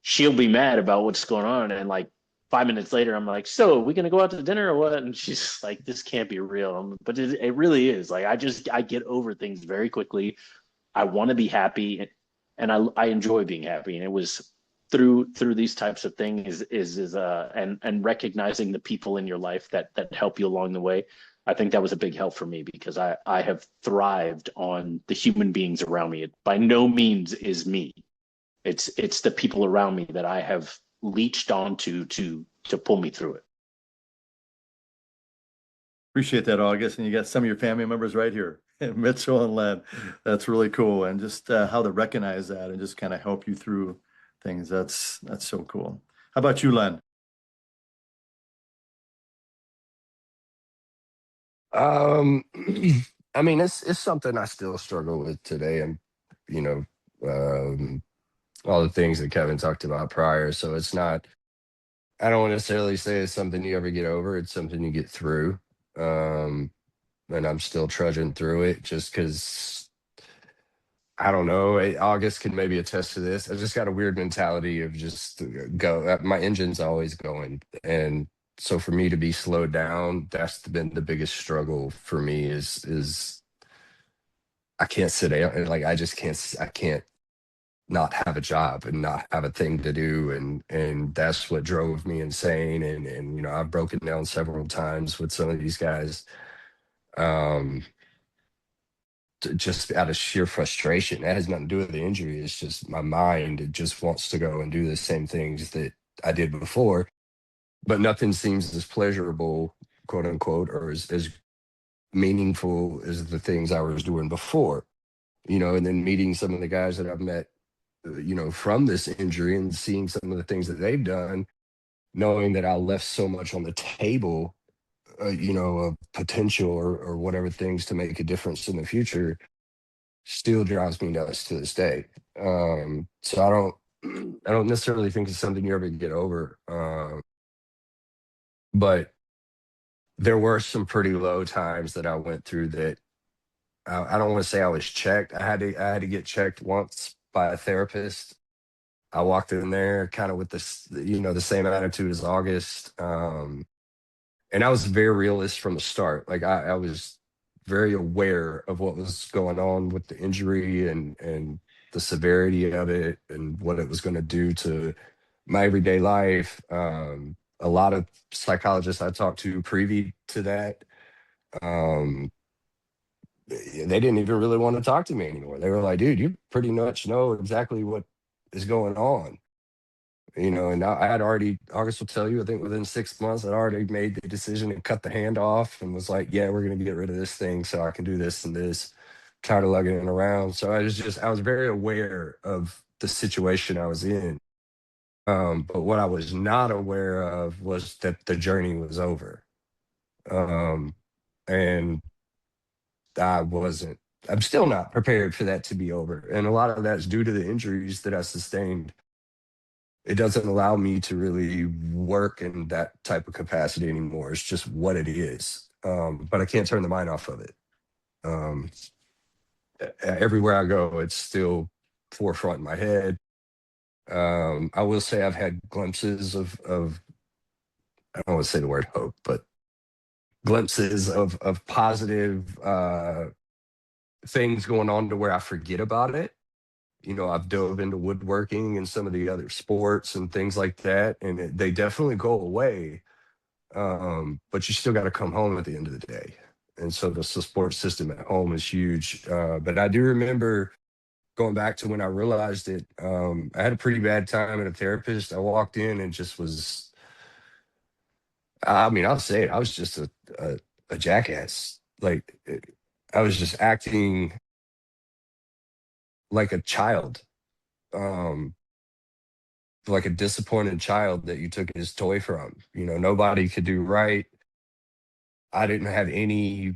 E: she'll be mad about what's going on. And like 5 minutes later, I'm like, so are we going to go out to dinner or what? And she's just like, this can't be real. But it really is. Like, I get over things very quickly. I want to be happy, and I enjoy being happy. And it was through these types of things and recognizing the people in your life that help you along the way. I think that was a big help for me because I have thrived on the human beings around me. It by no means is me. It's the people around me that I have leached onto to pull me through it.
A: Appreciate that, August. And you got some of your family members right here, Mitchell and Len. That's really cool. And just how to recognize that and just kind of help you through things. That's so cool. How about you, Len?
D: I mean, it's something I still struggle with today, and you know, all the things that Kevin talked about prior. So it's not. I don't necessarily say it's something you ever get over. It's something you get through. Um, and I'm still trudging through it just because I don't know. August can maybe attest to this. I just got a weird mentality of just go. My engine's always going, and so for me to be slowed down, that's been the biggest struggle for me. Is I can't sit down. Like I just can't. I can't not have a job and not have a thing to do, and that's what drove me insane. And I've broken down several times with some of these guys. Um, just out of sheer frustration. That has nothing to do with the injury. It's just my mind. It just wants to go and do the same things that I did before, but nothing seems as pleasurable, quote unquote, or as meaningful as the things I was doing before. And then meeting some of the guys that I've met, from this injury and seeing some of the things that they've done, knowing that I left so much on the table, of potential or whatever things to make a difference in the future still drives me nuts to this day. So I don't necessarily think it's something you ever get over. But there were some pretty low times that I went through that I don't want to say I was checked. I had to get checked once by a therapist. I walked in there kind of with this, the same attitude as August. And I was very realist from the start. Like I was very aware of what was going on with the injury and the severity of it and what it was going to do to my everyday life. A lot of psychologists I talked to privy to that, um, they didn't even really want to talk to me anymore. They were like, dude, you pretty much know exactly what is going on. And I had already, August will tell you, I think within 6 months, I'd already made the decision to cut the hand off and was like, yeah, we're going to get rid of this thing so I can do this and this, tired of lugging it around. So I was very aware of the situation I was in. But what I was not aware of was that the journey was over. Um, and I'm still not prepared for that to be over. And a lot of that's due to the injuries that I sustained. It doesn't allow me to really work in that type of capacity anymore. It's just what it is. But I can't turn the mind off of it. Um, Everywhere I go, it's still forefront in my head. I will say I've had glimpses of I don't want to say the word hope, but glimpses of positive things going on to where I forget about it. I've dove into woodworking and some of the other sports and things like that, and they definitely go away. But you still got to come home at the end of the day. And so the support system at home is huge. But I do remember going back to when I realized it. I had a pretty bad time at a therapist. I walked in and just was, I mean, I'll say it, I was just a jackass. Like, I was just acting like a child, um, like a disappointed child that you took his toy from. You know, nobody could do right. I didn't have any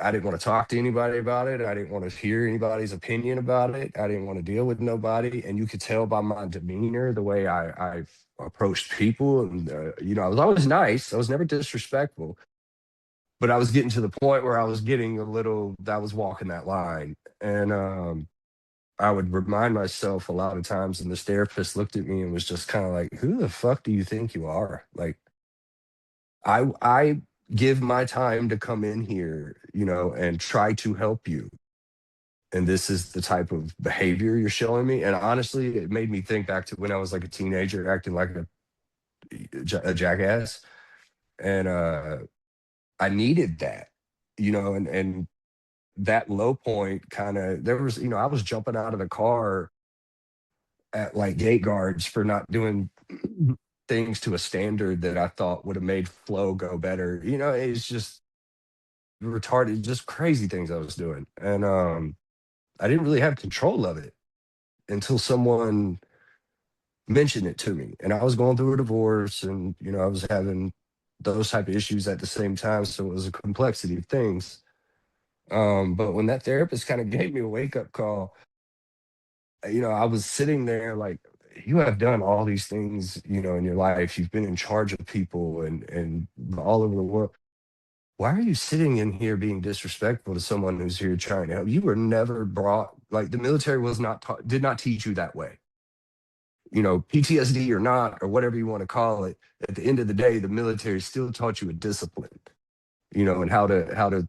D: I didn't want to talk to anybody about it. I didn't want to hear anybody's opinion about it. I didn't want to deal with nobody. And you could tell by my demeanor, the way I approached people. And, you know, I was always nice. I was never disrespectful. But I was getting to the point where I was getting a little, I was walking that line. And I would remind myself a lot of times, and this therapist looked at me and was just kind of like, who the fuck do you think you are? Like, I give my time to come in here, you know, and try to help you. And this is the type of behavior you're showing me. And honestly, it made me think back to when I was like a teenager acting like a jackass. And I needed that, you know, and that low point kind of, there was, you know, I was jumping out of the car at like gate guards for not doing things to a standard that I thought would have made flow go better. You know, it's just retarded, just crazy things I was doing. And I didn't really have control of it until someone mentioned it to me. And I was going through a divorce, and you know, I was having those type of issues at the same time. So it was a complexity of things. But when that therapist kind of gave me a wake-up call, you know, I was sitting there like, you have done all these things, you know, in your life. You've been in charge of people and all over the world. Why are you sitting in here being disrespectful to someone who's here trying to help? You were never brought, like, the military was not taught, did not teach you that way. You know, PTSD or not, or whatever you want to call it, at the end of the day, the military still taught you a discipline, you know, and how to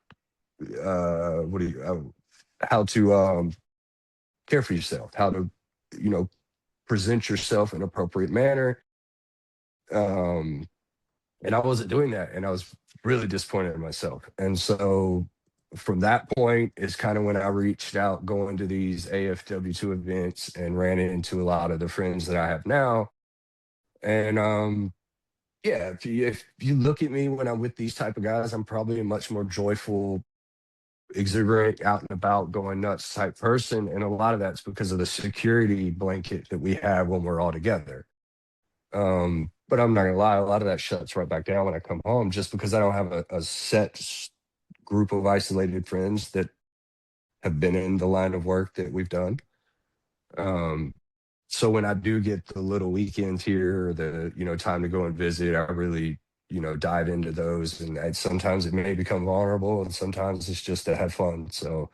D: care for yourself, how to, you know, present yourself in an appropriate manner. Um, and I wasn't doing that, and I was really disappointed in myself. And so from that point is kind of when I reached out, going to these AFW2 events, and ran into a lot of the friends that I have now. And yeah, if you look at me when I'm with these type of guys, I'm probably a much more joyful, exuberant, out and about, going nuts type person. And a lot of that's because of the security blanket that we have when we're all together. But I'm not gonna lie, a lot of that shuts right back down when I come home, just because I don't have a set group of isolated friends that have been in the line of work that we've done. Um, so when I do get the little weekends here, or the, you know, time to go and visit, I really, you know, dive into those. And sometimes it may become vulnerable, and sometimes it's just to have fun. So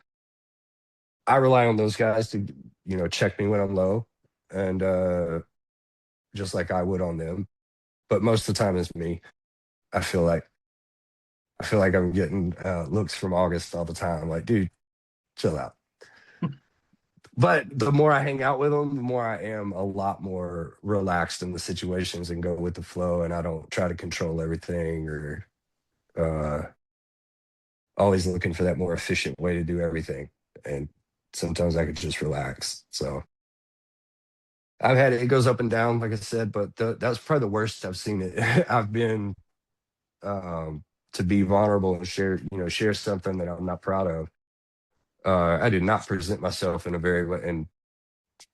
D: I rely on those guys to, you know, check me when I'm low, and just like I would on them. But most of the time it's me. I feel like I'm getting looks from August all the time. Like, dude, chill out. But the more I hang out with them, the more I am a lot more relaxed in the situations and go with the flow. And I don't try to control everything, or uh, always looking for that more efficient way to do everything. And sometimes I could just relax. So I've had it, it goes up and down, like I said, but that was probably the worst I've seen it. I've been um, to be vulnerable and share, you know, share something that I'm not proud of. I did not present myself in a very, and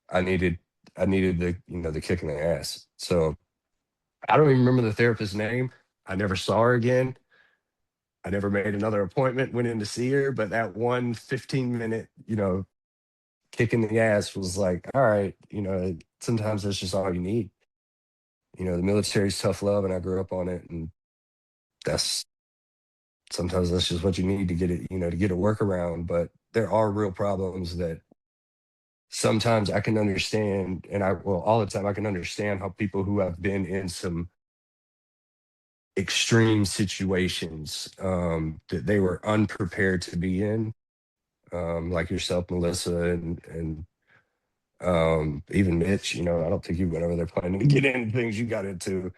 D: I needed, the, you know, the kick in the ass. So I don't even remember the therapist's name. I never saw her again. I never made another appointment, went in to see her, but that one 15-minute, you know, kick in the ass was like, all right, you know, sometimes that's just all you need. You know, the military's tough love, and I grew up on it, and that's sometimes that's just what you need to get it, you know, to get a workaround. But there are real problems that sometimes I can understand, and all the time I can understand how people who have been in some extreme situations that they were unprepared to be in, like yourself, Melissa, and even Mitch. You know, I don't think you went over there planning to get into things you got into.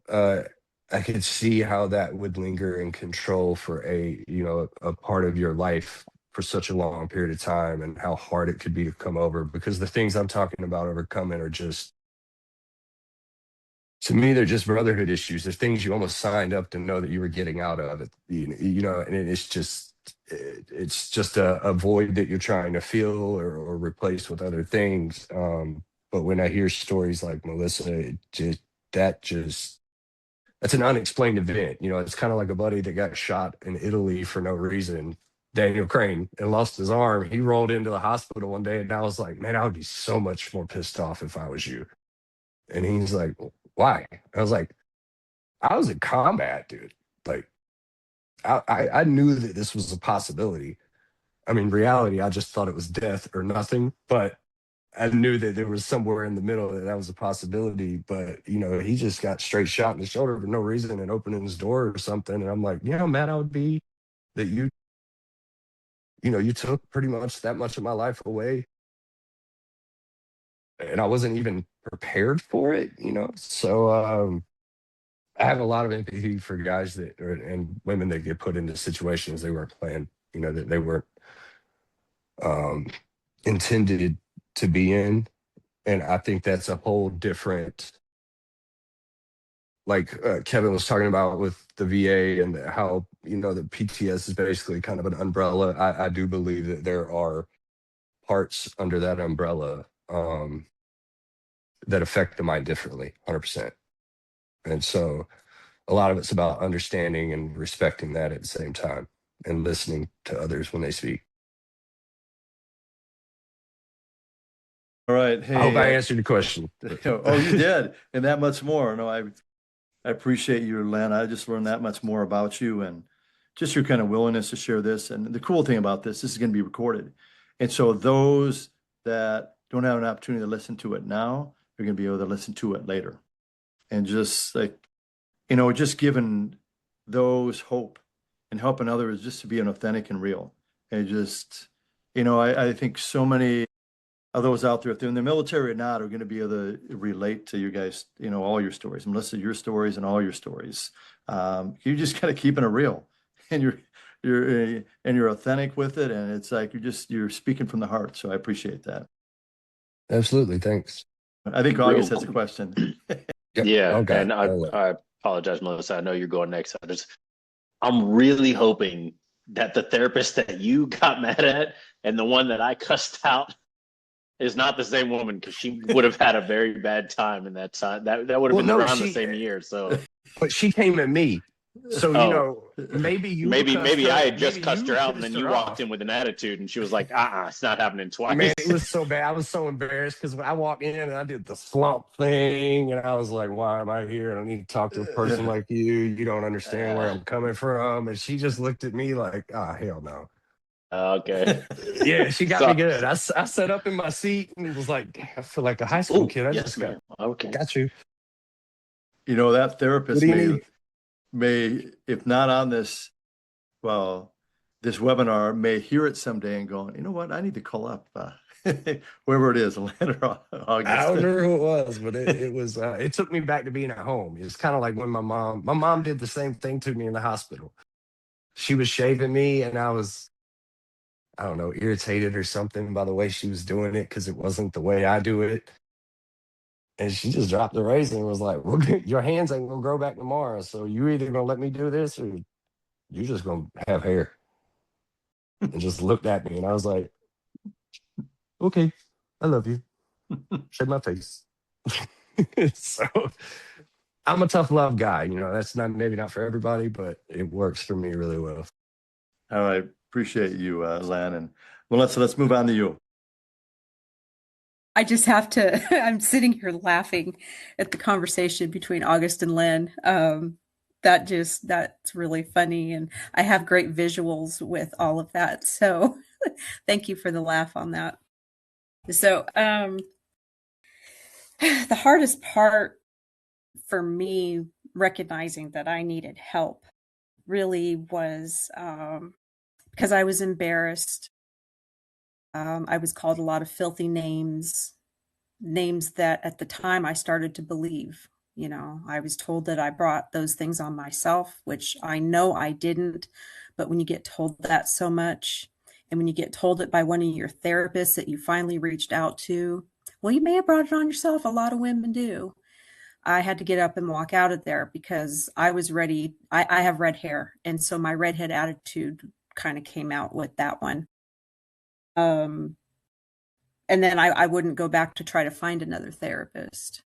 D: uh, I could see how that would linger and control for a, you know, a part of your life for such a long period of time, and how hard it could be to come over, because the things I'm talking about overcoming are just, to me, they're just brotherhood issues. They're things you almost signed up to know that you were getting out of it, you know, and it's just, it's just a void that you're trying to fill or replace with other things. But when I hear stories like Melissa, that's an unexplained event. You know, it's kind of like a buddy that got shot in Italy for no reason, Daniel Crane, and lost his arm. He rolled into the hospital one day, and I was like, man, I would be so much more pissed off if I was you. And he's like, why? I was like, I was in combat, dude. Like, I knew that this was a possibility. I mean, reality, I just thought it was death or nothing, but I knew that there was somewhere in the middle that was a possibility. But, you know, he just got straight shot in the shoulder for no reason and opening his door or something. And I'm like, you know how mad I would be that you took pretty much that much of my life away. And I wasn't even prepared for it, you know? So I have a lot of empathy for guys and women that get put into situations they weren't planned, you know, that they weren't um, intended to be in. And I think that's a whole different, like Kevin was talking about with the VA and how, you know, the PTS is basically kind of an umbrella. I do believe that there are parts under that umbrella that affect the mind differently, 100%. And so a lot of it's about understanding and respecting that at the same time and listening to others when they speak.
A: All right.
D: I hope I
A: Hey,
D: answered your question.
A: oh, you did, and that much more. No, I appreciate you, Len. I just learned that much more about you and just your kind of willingness to share this. And the cool thing about this is going to be recorded. And so those that don't have an opportunity to listen to it now, they're going to be able to listen to it later. And just like, you know, just giving those hope and helping others just to be an authentic and real. And just, you know, I think so many of those out there, if they're in the military or not, are going to be able to relate to you guys, you know, all your stories, and listen to your stories and all your stories. You just got to keeping it real, and you're authentic with it, and it's like you're speaking from the heart. So I appreciate that.
D: Absolutely. Thanks.
A: I think August has a question.
E: Yeah,
D: Okay.
E: and I apologize, Melissa. I know you're going next. I'm really hoping that the therapist that you got mad at and the one that I cussed out is not the same woman, because she would have had a very bad time in that time. That would have been around the same year. So,
D: but she came at me. So, you know, maybe
E: I had just cussed her out, and then you walked in with an attitude, and she was like, it's not happening twice.
D: Man, it was so bad. I was so embarrassed because when I walked in and I did the slump thing, and I was like, why am I here? I need to talk to a person like you. You don't understand where I'm coming from. And she just looked at me like, hell no.
E: Okay.
D: Yeah, she got me good. I sat up in my seat and was like, I feel like a high school kid. I just got you.
A: You know, that therapist
D: What
A: may, if not on this, well, this webinar, may hear it someday and go, you know what, I need to call up whoever it is, Len or August.
D: I don't remember who it was, but it was, it took me back to being at home. It's kind of like when my mom did the same thing to me in the hospital. She was shaving me and I was, I don't know, irritated or something by the way she was doing it because it wasn't the way I do it. And she just dropped the razor and was like, well, your hands ain't gonna grow back tomorrow. So you either gonna let me do this or you're just gonna have hair. And just looked at me and I was like, okay, I love you. Shave my face. So I'm a tough love guy. You know, that's maybe not for everybody, but it works for me really well.
A: All right. Appreciate you, Len. And let's move on to you.
C: I just have to, I'm sitting here laughing at the conversation between August and Len. That's really funny. And I have great visuals with all of that. So thank you for the laugh on that. So, the hardest part for me recognizing that I needed help really was, because I was embarrassed. I was called a lot of filthy names that at the time I started to believe. You know, I was told that I brought those things on myself, which I know I didn't. But when you get told that so much, and when you get told it by one of your therapists that you finally reached out to, well, you may have brought it on yourself. A lot of women do. I had to get up and walk out of there because I was ready. I have red hair. And so my redhead attitude kind of came out with that one. And then I wouldn't go back to try to find another therapist.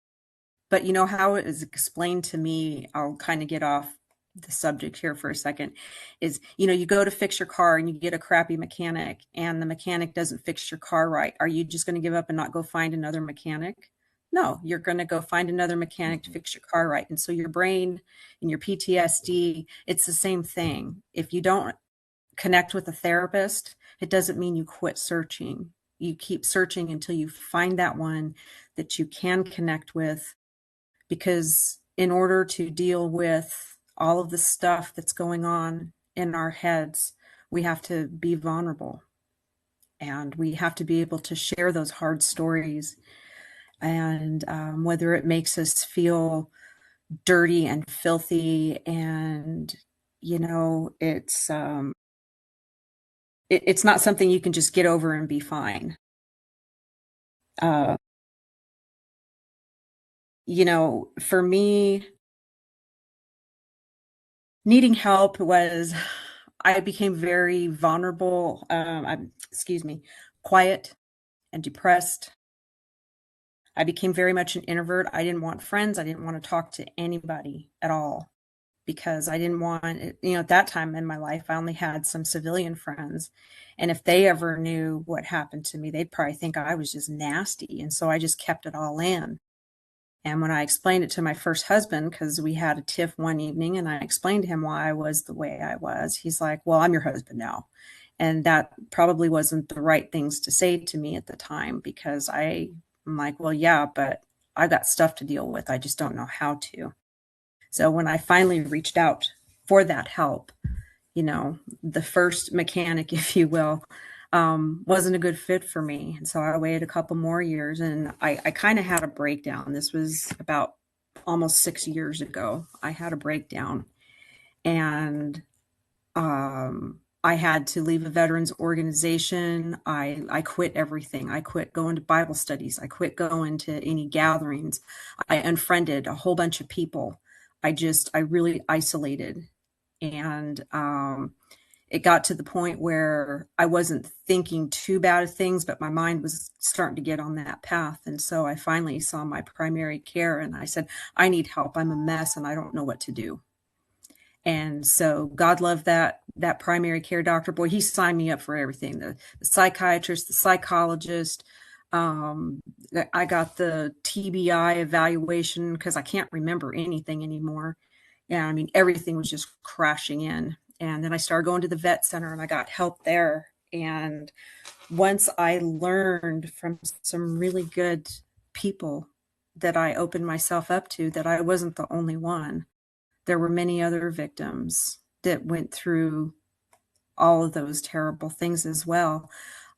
C: But you know how it is explained to me, I'll kind of get off the subject here for a second, is, you go to fix your car and you get a crappy mechanic and the mechanic doesn't fix your car right. Are you just going to give up and not go find another mechanic? No, you're going to go find another mechanic to fix your car right. And so your brain and your PTSD, it's the same thing. If you don't connect with a therapist, it doesn't mean you quit searching. You keep searching until you find that one that you can connect with, because in order to deal with all of the stuff that's going on in our heads, we have to be vulnerable and we have to be able to share those hard stories. And whether it makes us feel dirty and filthy, and it's not something you can just get over and be fine. For me, needing help was, I became very vulnerable, quiet and depressed. I became very much an introvert. I didn't want friends. I didn't want to talk to anybody at all because I didn't want, at that time in my life, I only had some civilian friends. And if they ever knew what happened to me, they'd probably think I was just nasty. And so I just kept it all in. And when I explained it to my first husband, because we had a tiff one evening and I explained to him why I was the way I was, he's like, well, I'm your husband now. And that probably wasn't the right things to say to me at the time, because I'm like, well, yeah, but I got stuff to deal with. I just don't know how to. So when I finally reached out for that help, the first mechanic, if you will, wasn't a good fit for me. And so I waited a couple more years and I kind of had a breakdown. This was about almost 6 years ago. I had a breakdown and I had to leave a veterans organization. I quit everything. I quit going to Bible studies. I quit going to any gatherings. I unfriended a whole bunch of people. I really isolated. And it got to the point where I wasn't thinking too bad of things, but my mind was starting to get on that path. And so I finally saw my primary care and I said, I need help. I'm a mess and I don't know what to do. And so God loved that primary care doctor. Boy, he signed me up for everything. The psychiatrist, the psychologist. I got the TBI evaluation because I can't remember anything anymore. Yeah, I mean, everything was just crashing in. And then I started going to the vet center and I got help there. And once I learned from some really good people that I opened myself up to, that I wasn't the only one. There were many other victims that went through all of those terrible things as well.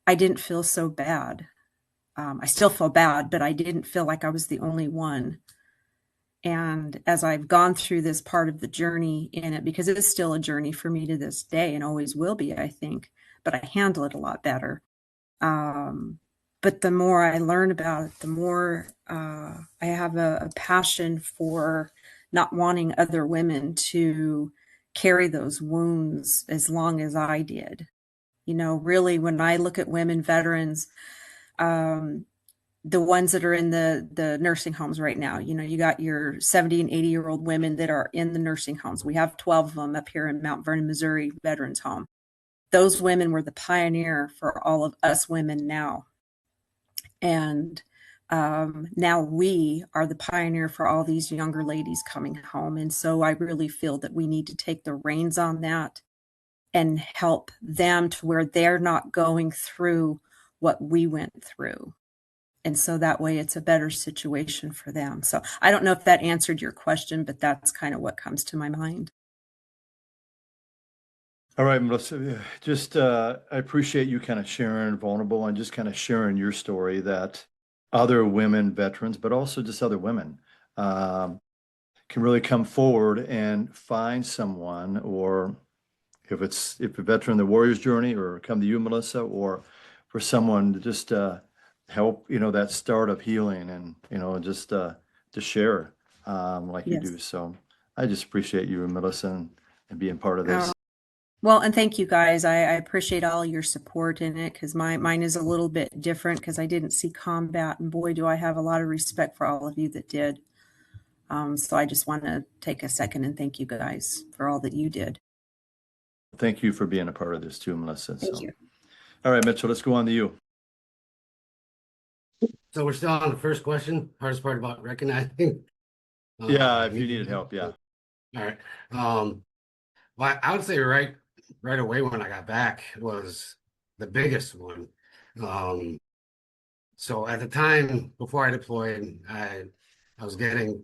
C: I didn't feel so bad. I still feel bad, but I didn't feel like I was the only one. And as I've gone through this part of the journey in it, because it is still a journey for me to this day and always will be, I think, but I handle it a lot better. But the more I learn about it, the more I have a passion for not wanting other women to carry those wounds as long as I did. Really, when I look at women veterans, the ones that are in the nursing homes right now, you got your 70 and 80-year-old women that are in the nursing homes. We have 12 of them up here in Mount Vernon, Missouri Veterans Home. Those women were the pioneer for all of us women now. And now we are the pioneer for all these younger ladies coming home. And so I really feel that we need to take the reins on that and help them to where they're not going through what we went through. And so that way it's a better situation for them. So I don't know if that answered your question, but that's kind of what comes to my mind.
A: All right, Melissa, just I appreciate you kind of sharing vulnerable and just kind of sharing your story that other women veterans, but also just other women can really come forward and find someone, or if a veteran, the warrior's journey, or come to you, Melissa, or for someone to just help, that start of healing and, just to share like you
C: Yes.
A: do. So I just appreciate you, Melissa, and being part of this.
C: Well, and thank you guys. I appreciate all your support in it because mine is a little bit different because I didn't see combat, and boy, do I have a lot of respect for all of you that did. So I just want to take a second and thank you guys for all that you did.
A: Thank you for being a part of this too, Melissa.
C: Thank
A: So,
C: you.
A: all right, Mitchell, let's go on to you.
F: So we're still on the first question. Hardest part about recognizing.
A: Yeah, if you needed help, yeah.
F: All right. Well, I would say right away when I got back was the biggest one. So at the time before I deployed, I was getting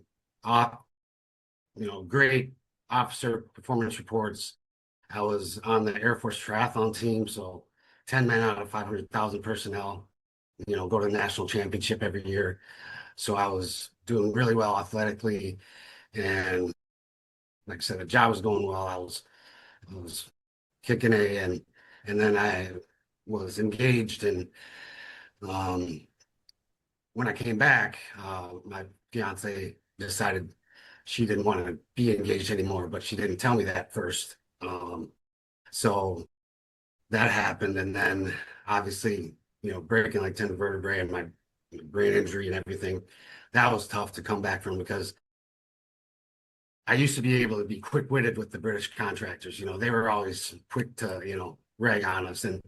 F: great officer performance reports. I was on the Air Force triathlon team, so 10 men out of 500,000 personnel, go to the national championship every year. So I was doing really well athletically, and like I said, the job was going well. I was kicking and then I was engaged, and when I came back, my fiance decided she didn't want to be engaged anymore, but she didn't tell me that first. So that happened, and then obviously, breaking like 10 vertebrae and my brain injury and everything, that was tough to come back from because I used to be able to be quick-witted with the British contractors. They were always quick to, rag on us. And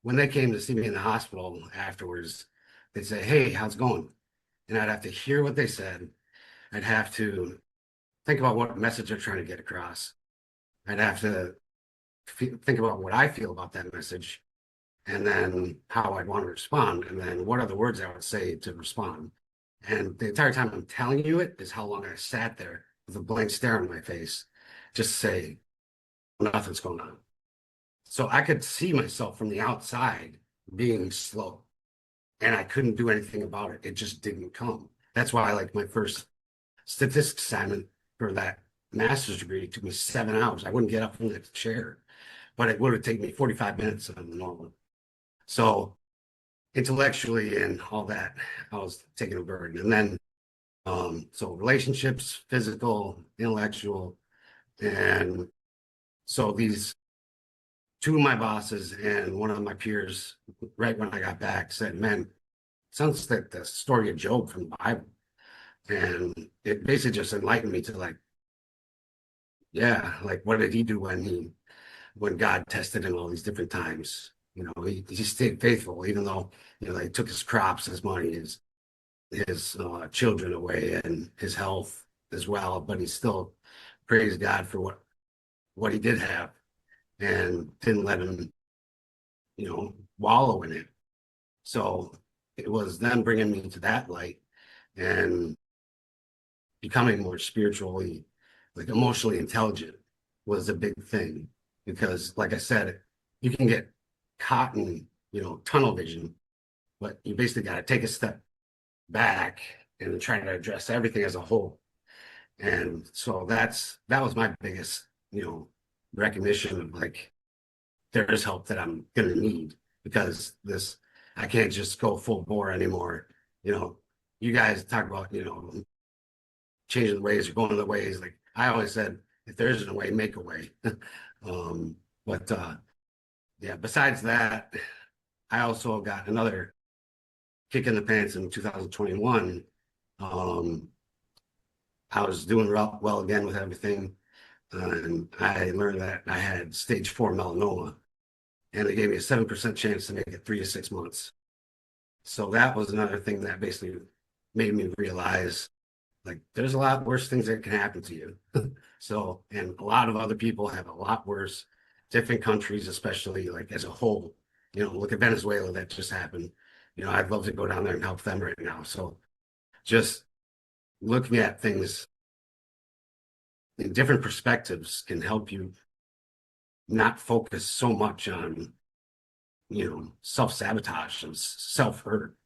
F: when they came to see me in the hospital afterwards, they'd say, "Hey, how's it going?" And I'd have to hear what they said. I'd have to think about what message they're trying to get across. I'd have to think about what I feel about that message, and then how I'd want to respond, and then what are the words I would say to respond. And the entire time I'm telling you it is how long I sat there with a blank stare on my face, just say, nothing's going on. So I could see myself from the outside being slow, and I couldn't do anything about it. It just didn't come. That's why, like, my first statistics assignment for that master's degree took me 7 hours. I wouldn't get up from the chair, but it would have taken me 45 minutes on the normal. So intellectually and all that, I was taking a burden. And then, so relationships, physical, intellectual. And so these two of my bosses and one of my peers, right when I got back, said, "Man, sounds like the story of Job from the Bible." And it basically just enlightened me to like, yeah, like what did he do when God tested him all these different times? He stayed faithful, even though, they took his crops, his money, his children away, and his health as well. But he still praised God for what he did have, and didn't let him, wallow in it. So it was them bringing me to that light and becoming more spiritually, like emotionally intelligent was a big thing. Because like I said, you can get caught in, tunnel vision, but you basically got to take a step back and try to address everything as a whole. And so that was my biggest, recognition of like, there's help that I'm going to need, because I can't just go full bore anymore. You guys talk about, changing the ways or going the ways. Like I always said, if there isn't a way, make a way. But yeah, besides that, I also got another kick in the pants in 2021. I was doing well again with everything. And I learned that I had stage 4 melanoma, and they gave me a 7% chance to make it 3 to 6 months. So that was another thing that basically made me realize, like, there's a lot worse things that can happen to you. So, and a lot of other people have a lot worse, different countries, especially like as a whole. Look at Venezuela, that just happened. I'd love to go down there and help them right now. So just looking at things in different perspectives can help you not focus so much on, self-sabotage and self-hurt.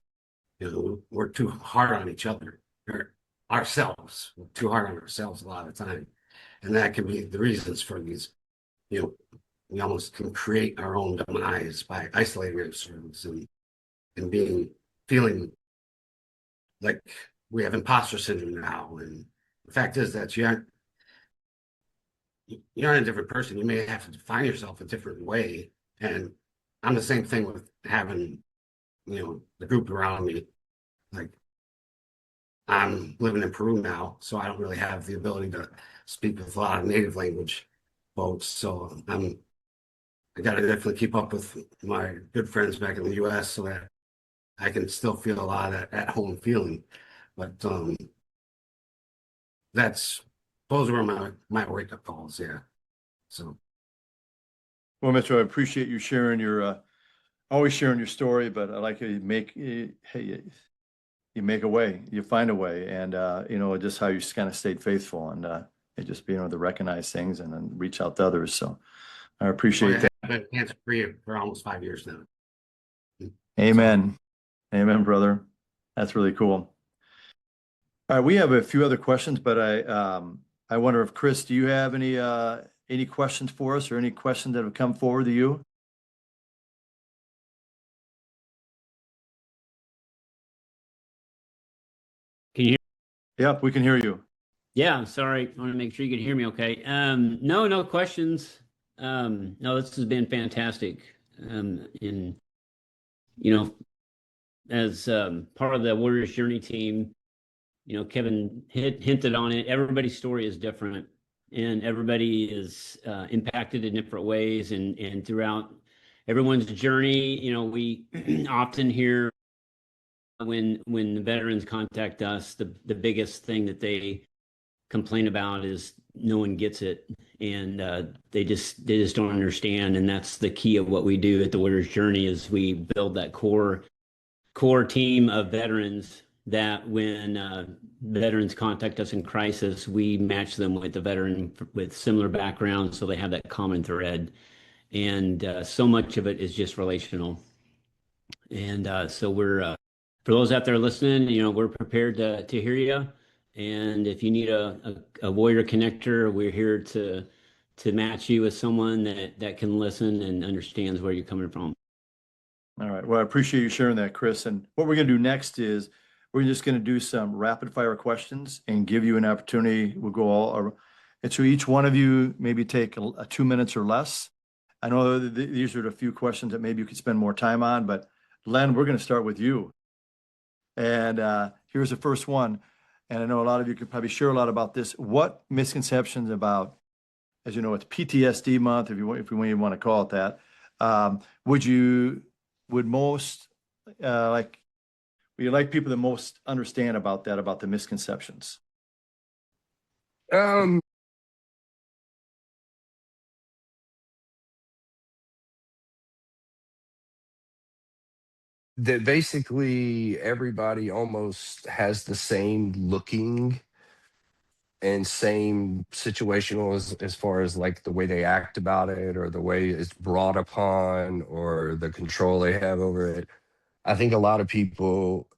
F: We're too hard on each other, or ourselves. We're too hard on ourselves a lot of the time. And that can be the reasons for these, we almost can create our own demise by isolating ourselves and feeling like we have imposter syndrome now. And the fact is that you're a different person. You may have to define yourself a different way. And I'm the same thing with having, the group around me. Like, I'm living in Peru now, so I don't really have the ability to speak with a lot of native language folks. So I got to definitely keep up with my good friends back in the U.S. so that I can still feel a lot of that at home feeling. But those were my wake up calls. Yeah. So.
A: Well, Mitchell, I appreciate you sharing your, always sharing your story, but I like how you make a way, you find a way, and just how you just kind of stayed faithful and just being able to recognize things and then reach out to others. So I appreciate that.
F: I've been cancer free for almost 5 years now.
A: Amen. So. Amen, brother. That's really cool. All right, we have a few other questions, but I wonder if Chris, do you have any questions for us or any questions that have come forward to you?
G: Can you hear?
A: Yep, we can hear you.
G: Yeah, sorry. I want to make sure you can hear me okay. No questions. No, this has been fantastic. In as part of the Warriors Journey team, Kevin hinted on it. Everybody's story is different, and everybody is impacted in different ways. And throughout everyone's journey, we often hear when the veterans contact us, the biggest thing that they complain about is no one gets it, and they just don't understand. And that's the key of what we do at the Warriors Journey is we build that core team of veterans that when veterans contact us in crisis, we match them with a veteran with similar backgrounds so they have that common thread. And so much of it is just relational. And so we're for those out there listening, we're prepared to hear you. And if you need a warrior connector, we're here to match you with someone that can listen and understands where you're coming from.
A: All right. Well, I appreciate you sharing that, Chris. And what we're going to do next is we're just going to do some rapid fire questions and give you an opportunity. We'll go all, and so each one of you maybe take 2 minutes or less. I know these are the few questions that maybe you could spend more time on, but Len, we're going to start with you. And here's the first one. And I know a lot of you could probably share a lot about this. What misconceptions about, as you know, it's PTSD month, if you even want to call it that, would most would you like people to most understand about that, about the misconceptions?
D: That basically everybody almost has the same looking and same situational as far as like the way they act about it or the way it's brought upon or the control they have over it. I think a lot of people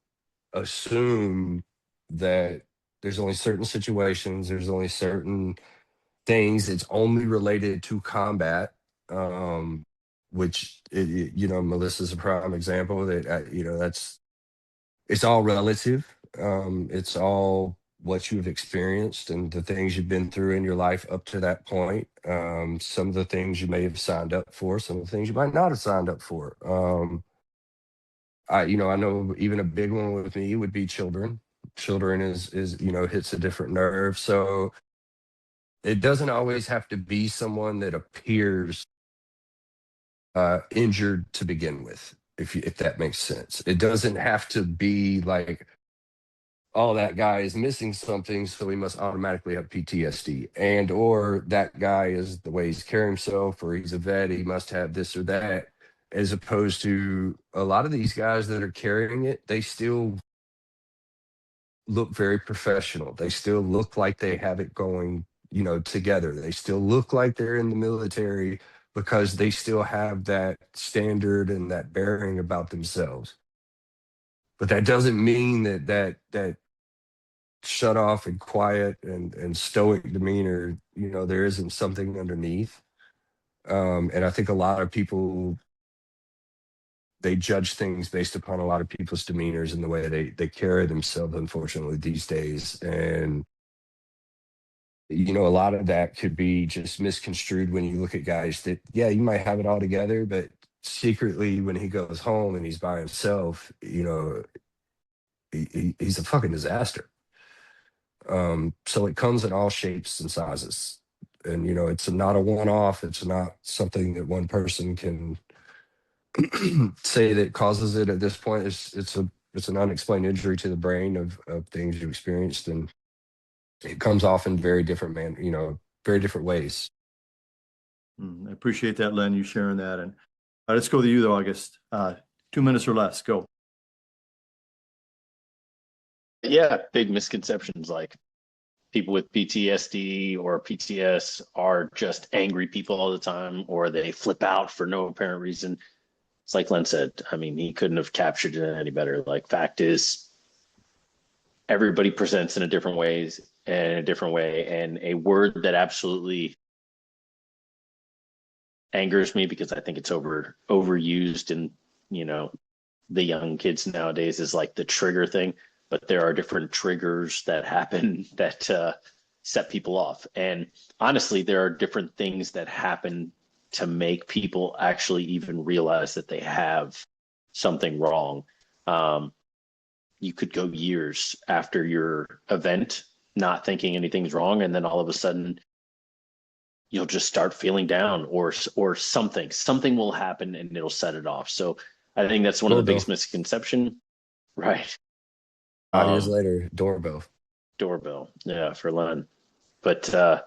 D: assume that there's only certain situations, there's only certain things, it's only related to combat, which, Melissa's a prime example that, it's all relative. It's all what you've experienced and the things you've been through in your life up to that point. Some of the things you may have signed up for, some of the things you might not have signed up for. I know even a big one with me would be children. Children is hits a different nerve. So it doesn't always have to be someone that appears injured to begin with, if that makes sense. It doesn't have to be like, oh, that guy is missing something, so he must automatically have PTSD, and or that guy is the way he's carrying himself, or he's a vet, he must have this or that. As opposed to a lot of these guys that are carrying it, they still look very professional. They still look like they have it going, together. They still look like they're in the military because they still have that standard and that bearing about themselves. But that doesn't mean that shut off and quiet and stoic demeanor, there isn't something underneath. And I think a lot of people, they judge things based upon a lot of people's demeanors and the way they carry themselves, unfortunately, these days. And You know, a lot of that could be just misconstrued when you look at guys that, yeah, you might have it all together, but secretly when he goes home and he's by himself, you know, he's a fucking disaster. So it comes in all shapes and sizes. And, you know, it's not a one-off. It's not something that one person can say that causes it at this point. It's an unexplained injury to the brain of things you experienced, and it comes off in very different very different ways.
A: I appreciate that, Len, you sharing that. And let's go to you, though, August. 2 minutes or less. Go.
E: Yeah, big misconceptions like people with PTSD or PTS are just angry people all the time, or they flip out for no apparent reason. It's like Len said, I mean, he couldn't have captured it any better. Like, fact is, everybody presents in a different ways and in a different way. And a word that absolutely angers me, because I think it's overused in, you know, the young kids nowadays, is like the trigger thing. But there are different triggers that happen that set people off. And honestly, there are different things that happen to make people actually even realize that they have something wrong. You could go years after your event not thinking anything's wrong, and then all of a sudden you'll just start feeling down, or something will happen and it'll set it off. So I think that's one of the biggest misconceptions, right?
D: 5 years later,
E: Doorbell, yeah, for Len. But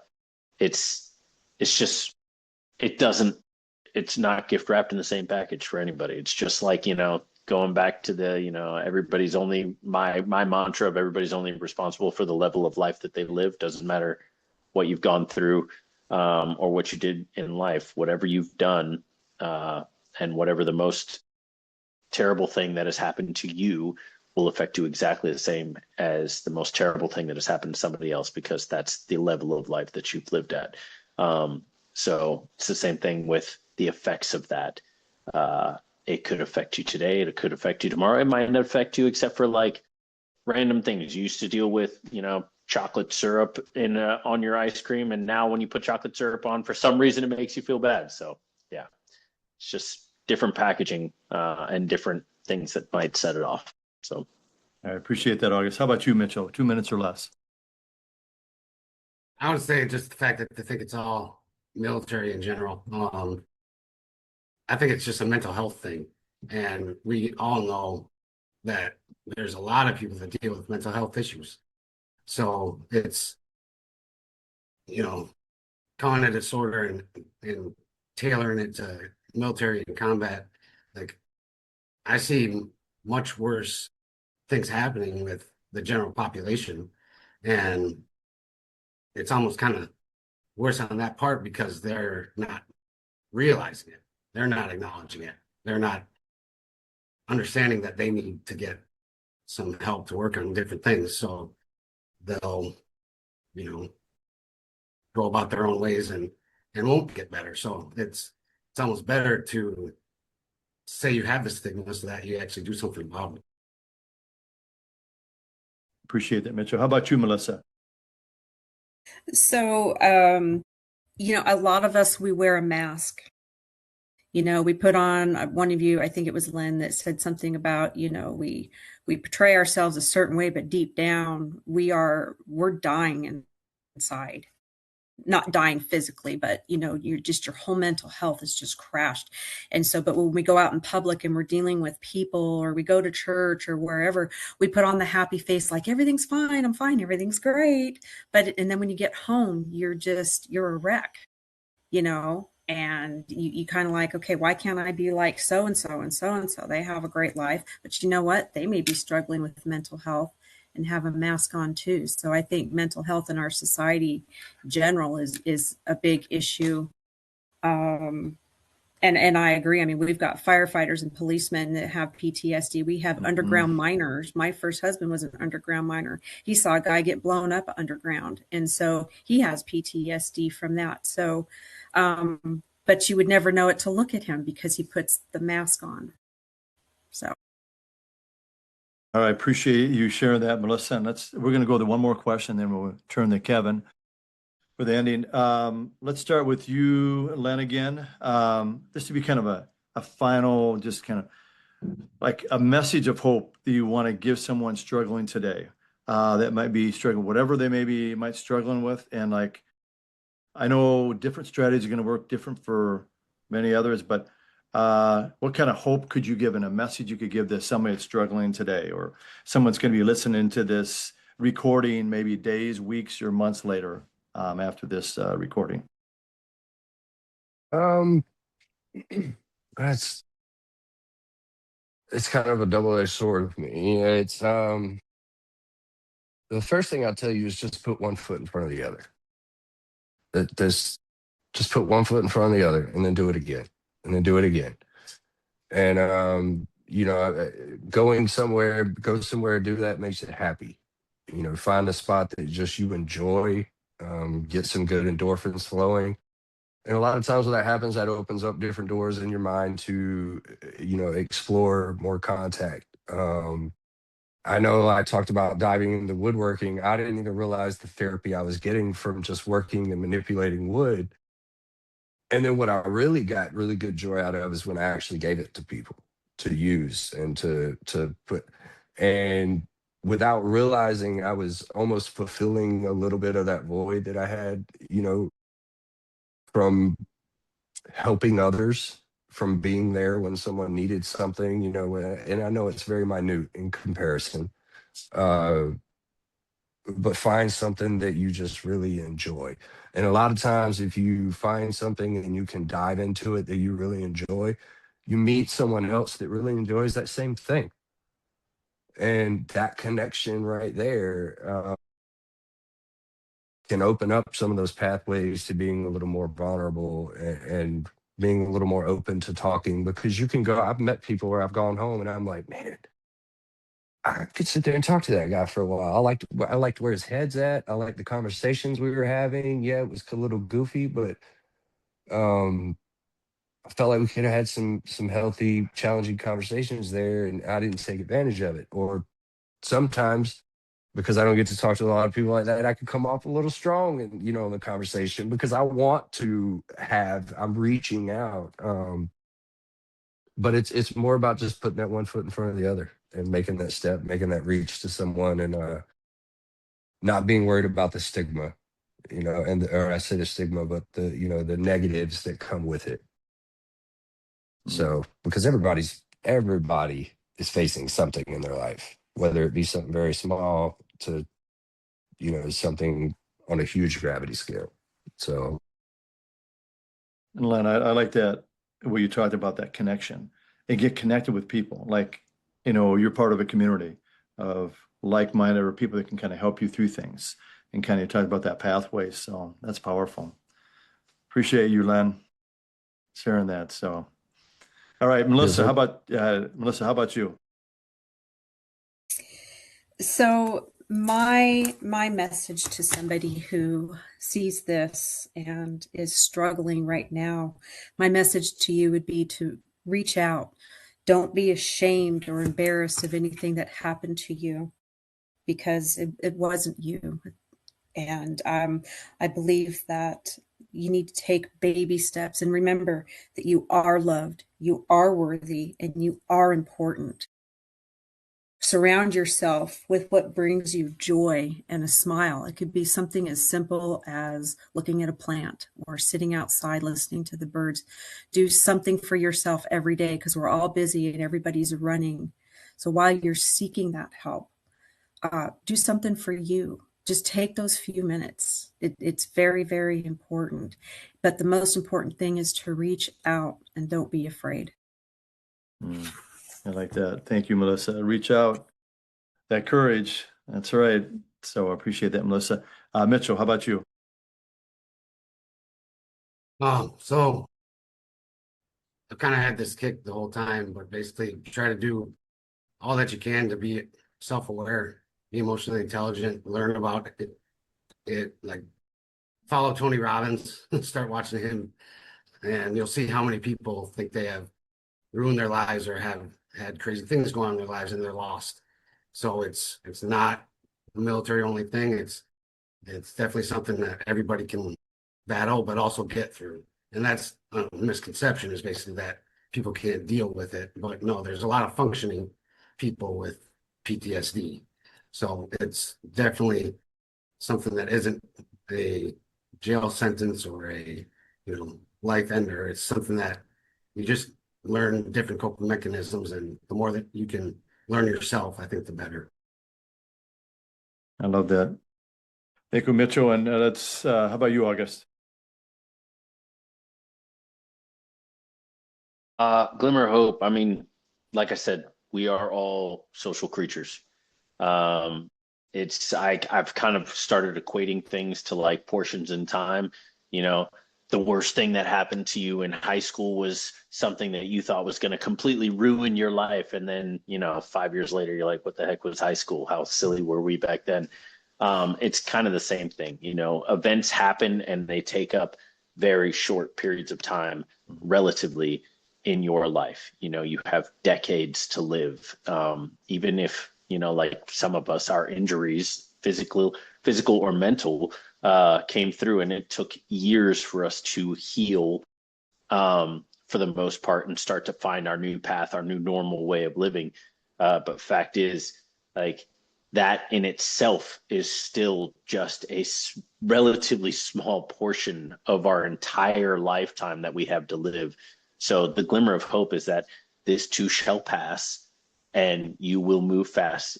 E: it's just, it's not gift wrapped in the same package for anybody. It's just like, you know, going back to the, you know, everybody's only, my mantra of everybody's only responsible for the level of life that they live. Doesn't matter what you've gone through or what you did in life. Whatever you've done and whatever the most terrible thing that has happened to you will affect you exactly the same as the most terrible thing that has happened to somebody else, because that's the level of life that you've lived at. So it's the same thing with the effects of that. It could affect you today. It could affect you tomorrow. It might not affect you except for like random things. You used to deal with, you know, chocolate syrup in on your ice cream, and now when you put chocolate syrup on, for some reason, it makes you feel bad. So yeah, it's just different packaging and different things that might set it off. So
A: I appreciate that, August. How about you, Mitchell? 2 minutes or less.
F: I would say just the fact that I think it's all military in general. I think it's just a mental health thing. And we all know that there's a lot of people that deal with mental health issues. So it's, you know, calling it a disorder and tailoring it to military and combat. Like, I see much worse things happening with the general population. And it's almost kind of worse on that part because they're not realizing it. They're not acknowledging it. They're not understanding that they need to get some help to work on different things. So they'll, you know, go about their own ways and won't get better. So it's almost better to say you have the stigma so that you actually do something about it.
A: Appreciate that, Mitchell. How about you, Melissa?
C: So, you know, a lot of us, we wear a mask. You know, we put on, one of you, I think it was Len, that said something about, you know, we portray ourselves a certain way, but deep down we're dying inside. Not dying physically, but you know, your whole mental health is just crashed. And so, but when we go out in public and we're dealing with people, or we go to church or wherever, we put on the happy face, like everything's fine, I'm fine, everything's great. And then when you get home, you're a wreck, you know, and you kind of like, okay, why can't I be like so and so and so and so? They have a great life, but you know what? They may be struggling with mental health and have a mask on too. So I think mental health in our society in general is a big issue. And I agree. I mean, we've got firefighters and policemen that have PTSD. We have underground miners. My first husband was an underground miner. He saw a guy get blown up underground, and so he has PTSD from that. So, but you would never know it to look at him because he puts the mask on. So.
A: All right, appreciate you sharing that, Melissa. And we're going to go to one more question, then we'll turn to Kevin. for the ending. Let's start with you, Len, again. This would be kind of a final, just kind of like a message of hope that you want to give someone struggling today, that might be struggling, whatever they might struggling with. And like, I know different strategies are going to work different for many others, but what kind of hope could you give and a message you could give to somebody that's struggling today, or someone's going to be listening to this recording maybe days, weeks, or months later, after this recording?
D: Um, that's it's kind of a double-edged sword with me. It's the first thing I'll tell you is just put one foot in front of the other. There's just put one foot in front of the other, and then do it again, and then do it again. And going somewhere, go somewhere, do that makes it happy. Find a spot that just you enjoy, get some good endorphins flowing. And a lot of times when that happens, that opens up different doors in your mind to, explore more contact. I know I talked about diving into woodworking. I didn't even realize the therapy I was getting from just working and manipulating wood. And then what I really got really good joy out of is when I actually gave it to people to use and to put. And without realizing, I was almost fulfilling a little bit of that void that I had, from helping others, from being there when someone needed something, and I know it's very minute in comparison. Uh, but find something that you just really enjoy. And a lot of times, if you find something and you can dive into it that you really enjoy, you meet someone else that really enjoys that same thing. And that connection right there can open up some of those pathways to being a little more vulnerable and being a little more open to talking, because you can go, I've met people where I've gone home and I'm like, man, I could sit there and talk to that guy for a while. I liked where his head's at. I liked the conversations we were having. Yeah, it was a little goofy, but um, I felt like we could have had some healthy, challenging conversations there, and I didn't take advantage of it. Or sometimes, because I don't get to talk to a lot of people like that, I could come off a little strong and in the conversation because I want to have. I'm reaching out. But it's more about just putting that one foot in front of the other and making that step, making that reach to someone, and not being worried about the stigma, or I say the stigma, but the negatives that come with it. So because everybody is facing something in their life, whether it be something very small to something on a huge gravity scale. So
A: And Len, I like that, where you talked about that connection and get connected with people. Like, you're part of a community of like-minded or people that can kind of help you through things, and kind of talk about that pathway. So that's powerful. Appreciate you, Len, sharing that. So, all right, Melissa,
D: sir.
A: How about you?
C: So my message to somebody who sees this and is struggling right now, my message to you would be to reach out. Don't be ashamed or embarrassed of anything that happened to you, because it wasn't you. And I believe that you need to take baby steps and remember that you are loved, you are worthy, and you are important. Surround yourself with what brings you joy and a smile. It could be something as simple as looking at a plant or sitting outside listening to the birds. Do something for yourself every day, because we're all busy and everybody's running. So while you're seeking that help, do something for you. Just take those few minutes. It's very, very important. But the most important thing is to reach out and don't be afraid.
A: I like that. Thank you, Melissa. Reach out, that courage. That's right. So I appreciate that, Melissa. Mitchell, how about you?
F: So I've kind of had this kick the whole time, but basically try to do all that you can to be self-aware, be emotionally intelligent, learn about it, like follow Tony Robbins, start watching him, and you'll see how many people think they have ruined their lives or have had crazy things go on in their lives and they're lost. So it's not a military only thing. It's It's definitely something that everybody can battle, but also get through. And that's a misconception, is basically that people can't deal with it. But no, there's a lot of functioning people with PTSD. So it's definitely something that isn't a jail sentence or a, life ender. It's something that you just learn different coping mechanisms, and the more that you can learn yourself, I think the better.
A: I love that. Thank you, Mitchell. And how about you, August?
E: Glimmer of hope. I mean, like I said, we are all social creatures. Um, I've kind of started equating things to like portions in time. You know, the worst thing that happened to you in high school was something that you thought was going to completely ruin your life. And then, 5 years later, you're like, what the heck was high school? How silly were we back then? It's kind of the same thing. Events happen and they take up very short periods of time relatively in your life. You have decades to live. Even if, like some of us, our injuries, physical or mental, came through, and it took years for us to heal, for the most part, and start to find our new path, our new normal way of living. But fact is, like, that in itself is still just a relatively small portion of our entire lifetime that we have to live. So the glimmer of hope is that this too shall pass, and you will move past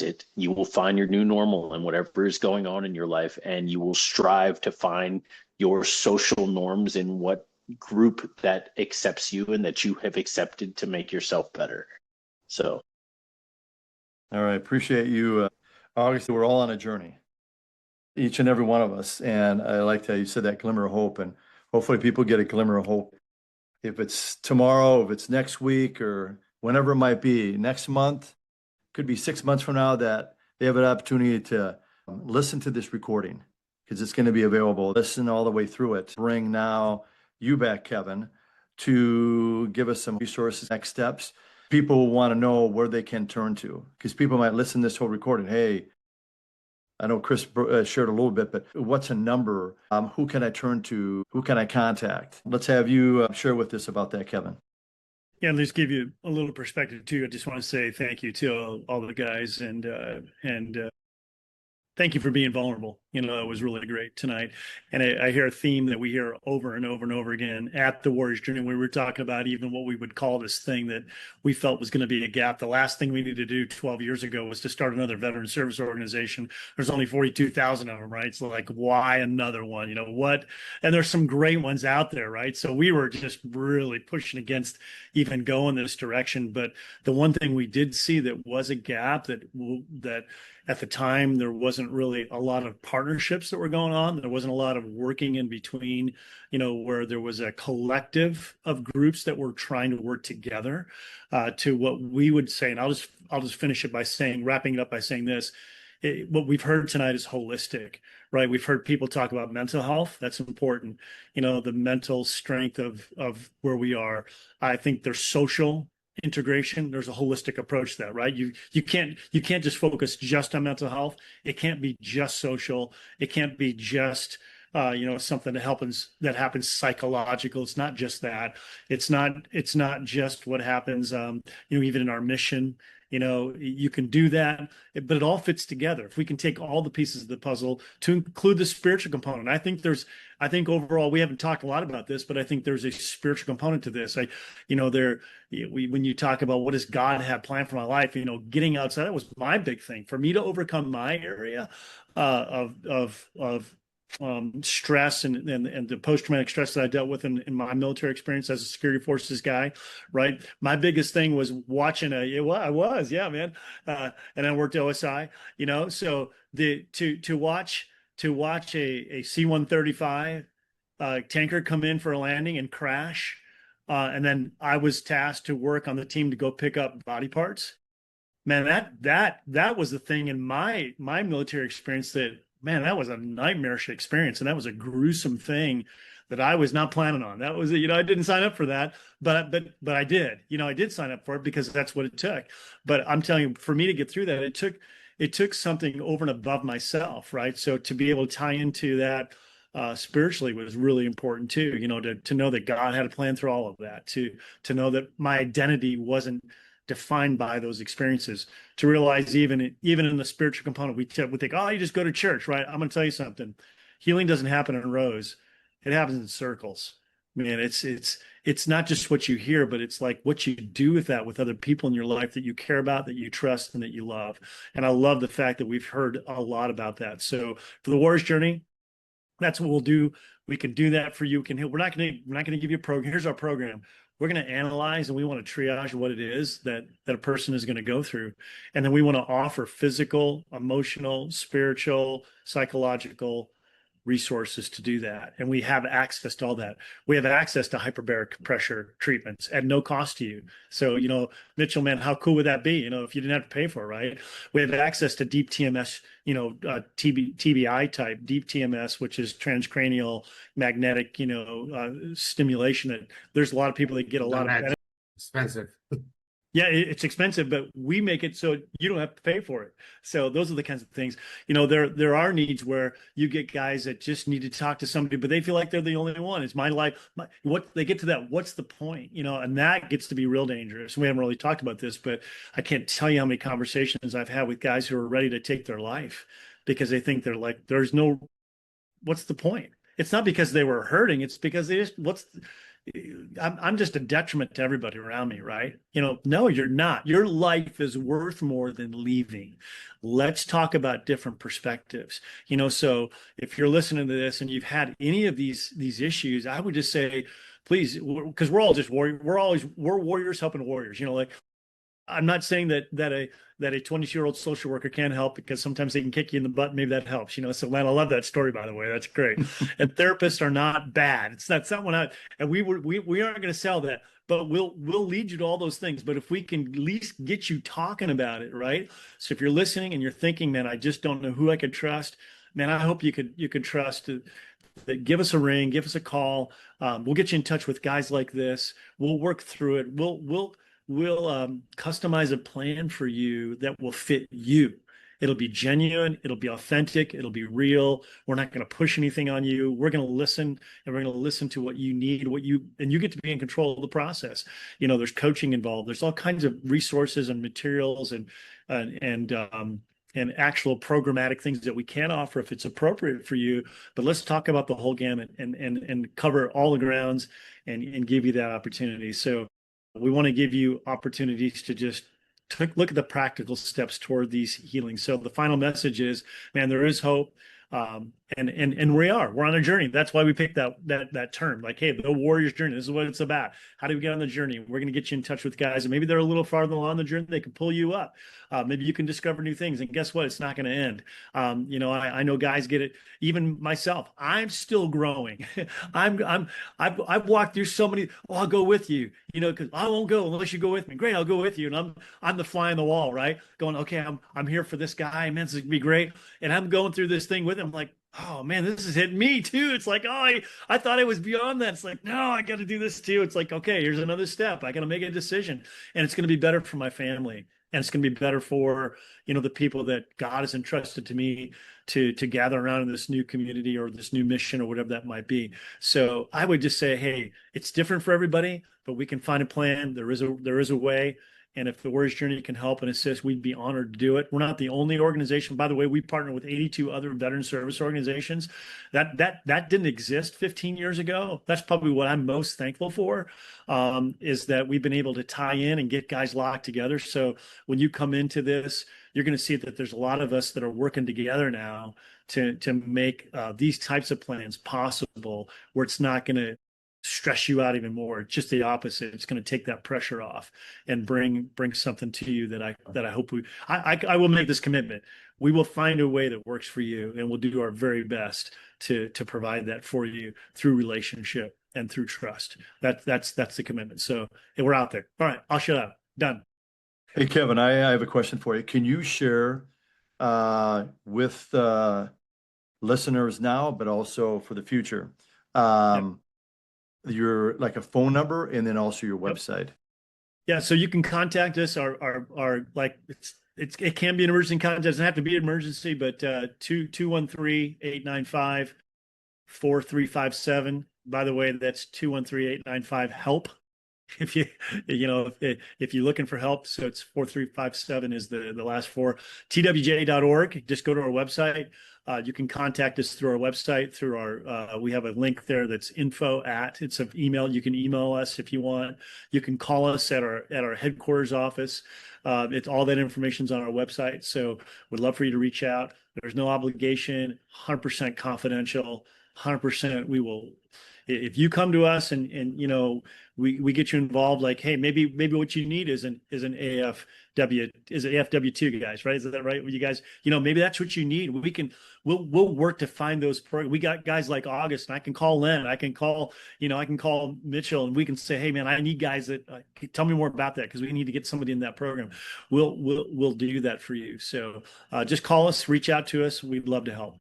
E: it. You will find your new normal and whatever is going on in your life, and you will strive to find your social norms in what group that accepts you and that you have accepted to make yourself better. So.
A: All right. Appreciate you, August. We're all on a journey, each and every one of us. And I liked how you said that glimmer of hope, and hopefully people get a glimmer of hope. If it's tomorrow, if it's next week, or whenever it might be, next month, could be 6 months from now, that they have an opportunity to listen to this recording, because it's going to be available. Listen all the way through it. Bring now you back, Kevin, to give us some resources, next steps. People want to know where they can turn to, because people might listen to this whole recording. Hey, I know Chris shared a little bit, but what's a number? Who can I turn to? Who can I contact? Let's have you share with us about that, Kevin.
B: Yeah, let's give you a little perspective too. I just want to say thank you to all the guys, and thank you for being vulnerable. It was really great tonight. And I hear a theme that we hear over and over and over again at the Warriors Journey. We were talking about even what we would call this thing that we felt was going to be a gap. The last thing we needed to do 12 years ago was to start another veteran service organization. There's only 42,000 of them, right? So like, why another one? What? And there's some great ones out there, right? So we were just really pushing against even going this direction. But the one thing we did see that was a gap, that at the time, there wasn't really a lot of partnerships that were going on. There wasn't a lot of working in between, where there was a collective of groups that were trying to work together, to what we would say. And I'll just finish it by wrapping it up by saying this. What we've heard tonight is holistic, right? We've heard people talk about mental health. That's important. The mental strength of where we are. I think there's social integration. There's a holistic approach to that, right? You can't just focus just on mental health. It can't be just social. It can't be just something that happens psychological. It's not just that. It's not just what happens even in our mission. You can do that, but it all fits together. If we can take all the pieces of the puzzle to include the spiritual component, I think overall, we haven't talked a lot about this, but I think there's a spiritual component to this. When you talk about what does God have planned for my life, getting outside, that was my big thing for me to overcome my area of stress and the post-traumatic stress that I dealt with in my military experience as a security forces guy, right? My biggest thing was watching and I worked OSI, so to watch a C-135 tanker come in for a landing and crash, and then I was tasked to work on the team to go pick up body parts. Man, that was the thing in my military experience that was a nightmarish experience, and that was a gruesome thing that I was not planning on. That was, I didn't sign up for that, but I did. I did sign up for it because that's what it took. But I'm telling you, for me to get through that, it took something over and above myself, right? So to be able to tie into that spiritually was really important too, to know that God had a plan through all of that, to know that my identity wasn't defined by those experiences, to realize even in the spiritual component, we think, oh, you just go to church, right? I'm going to tell you something. Healing doesn't happen in rows. It happens in circles. Man, it's not just what you hear, but it's like what you do with that with other people in your life that you care about, that you trust, and that you love. And I love the fact that we've heard a lot about that. So for the Warrior's Journey, that's what we'll do. We can do that for you. We're not going to give you a program. Here's our program. We're going to analyze, and we want to triage what it is that a person is going to go through. And then we want to offer physical, emotional, spiritual, psychological resources to do that. And we have access to all that. We have access to hyperbaric pressure treatments at no cost to you. So, Mitchell, man, how cool would that be? If you didn't have to pay for it, right? We have access to deep TMS, TBI type, deep TMS, which is transcranial magnetic, stimulation. That there's a lot of people that get a lot of benefit.
F: Expensive.
B: Yeah, it's expensive, but we make it so you don't have to pay for it. So those are the kinds of things. There are needs where you get guys that just need to talk to somebody, but they feel like they're the only one. It's my life. What they get to that, what's the point? And that gets to be real dangerous. We haven't really talked about this, but I can't tell you how many conversations I've had with guys who are ready to take their life because they think what's the point? It's not because they were hurting. It's because they just, I'm just a detriment to everybody around me, right? No, you're not. Your life is worth more than leaving. Let's talk about different perspectives. So if you're listening to this and you've had any of these issues, I would just say, please, because we're all just warriors. We're warriors helping warriors. I'm not saying that a 22-year-old social worker can't help because sometimes they can kick you in the butt. Maybe that helps, So, Len, I love that story, by the way. That's great. And therapists are not bad. It's not someone and we aren't going to sell that, but we'll lead you to all those things. But if we can at least get you talking about it, right? So if you're listening and you're thinking, man, I just don't know who I could trust, man, I hope you could trust that. Give us a ring, give us a call. We'll get you in touch with guys like this. We'll work through it. We'll customize a plan for you that will fit you. It'll be genuine. It'll be authentic. It'll be real. We're not going to push anything on you. We're going to listen, and we're going to listen to what you need, and you get to be in control of the process. There's coaching involved. There's all kinds of resources and materials and actual programmatic things that we can offer if it's appropriate for you. But let's talk about the whole gamut and cover all the grounds and give you that opportunity. So we want to give you opportunities to just look at the practical steps toward these healings. So the final message is, man, there is hope. And we're on a journey. That's why we picked that term. Like, hey, the warrior's journey. This is what it's about. How do we get on the journey? We're going to get you in touch with guys, and maybe they're a little farther along the journey. They can pull you up. Maybe you can discover new things. And guess what? It's not going to end. I know guys get it. Even myself, I'm still growing. I've walked through so many. Oh, I'll go with you. Because I won't go unless you go with me. Great, I'll go with you. And I'm the fly on the wall, right? Going, okay, I'm here for this guy. Man, this is gonna be great. And I'm going through this thing with him. I'm like, oh man, this is hitting me too. It's like, oh, I thought I was beyond that. It's like, no, I got to do this too. It's like, okay, here's another step. I got to make a decision, and it's going to be better for my family, and it's going to be better for the people that God has entrusted to me to gather around in this new community or this new mission or whatever that might be. So I would just say, hey, it's different for everybody, but we can find a plan. There is a way. And if the Warrior's Journey can help and assist, we'd be honored to do it. We're not the only organization. By the way, we partner with 82 other veteran service organizations. That didn't exist 15 years ago. That's probably what I'm most thankful for, is that we've been able to tie in and get guys locked together. So when you come into this, you're going to see that there's a lot of us that are working together now to make these types of plans possible, where it's not going to stress you out even more. It's just the opposite. It's going to take that pressure off and bring something to you that I hope I will make this commitment. We will find a way that works for you, and we'll do our very best to provide that for you through relationship and through trust. That's the commitment. So we're out there. All right, I'll shut up. Done.
A: Hey, Kevin, I have a question for you. Can you share with listeners now, but also for the future, your like a phone number and then also your website?
B: Yeah, so you can contact us. Our like it can be an emergency contact. It doesn't have to be an emergency, but 213-895-4357. By the way, that's 213-895-HELP. If if you're looking for help, so it's 4357 is the last four. twj.org. Just go to our website. You can contact us through our website, through our we have a link there that's info at, it's an email. You can email us if you want. You can call us at our headquarters office. It's all that information's on our website. So we'd love for you to reach out. There's no obligation, 100% confidential, 100% we will. If you come to us and we get you involved, like, hey, maybe what you need is an AFW, is it AFW2 guys, right? Is that right? You guys, maybe that's what you need. We'll work to find those programs. We got guys like August, and I can call Len, I can call Mitchell, and we can say, hey man, I need guys that tell me more about that, because we need to get somebody in that program. We'll do that for you. So just call us, reach out to us. We'd love to help.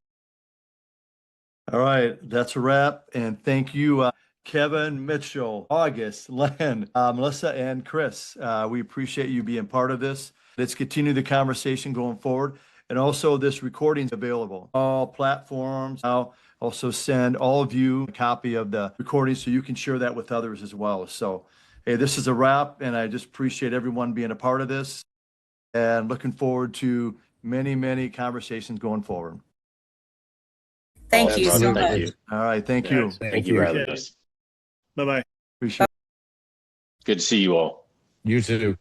A: All right, that's a wrap. And thank you, Kevin, Mitchell, August, Len, Melissa, and Chris. We appreciate you being part of this. Let's continue the conversation going forward. And also, this recording is available on all platforms. I'll also send all of you a copy of the recording so you can share that with others as well. So, hey, this is a wrap, and I just appreciate everyone being a part of this, and looking forward to many, many conversations going forward.
C: Thank you so
E: Thank
C: much.
E: you.
A: All right, thank you.
E: Thank you for having
B: Appreciate it.
E: us.
B: Bye-bye.
A: Appreciate it.
E: Good to see you all.
D: You too.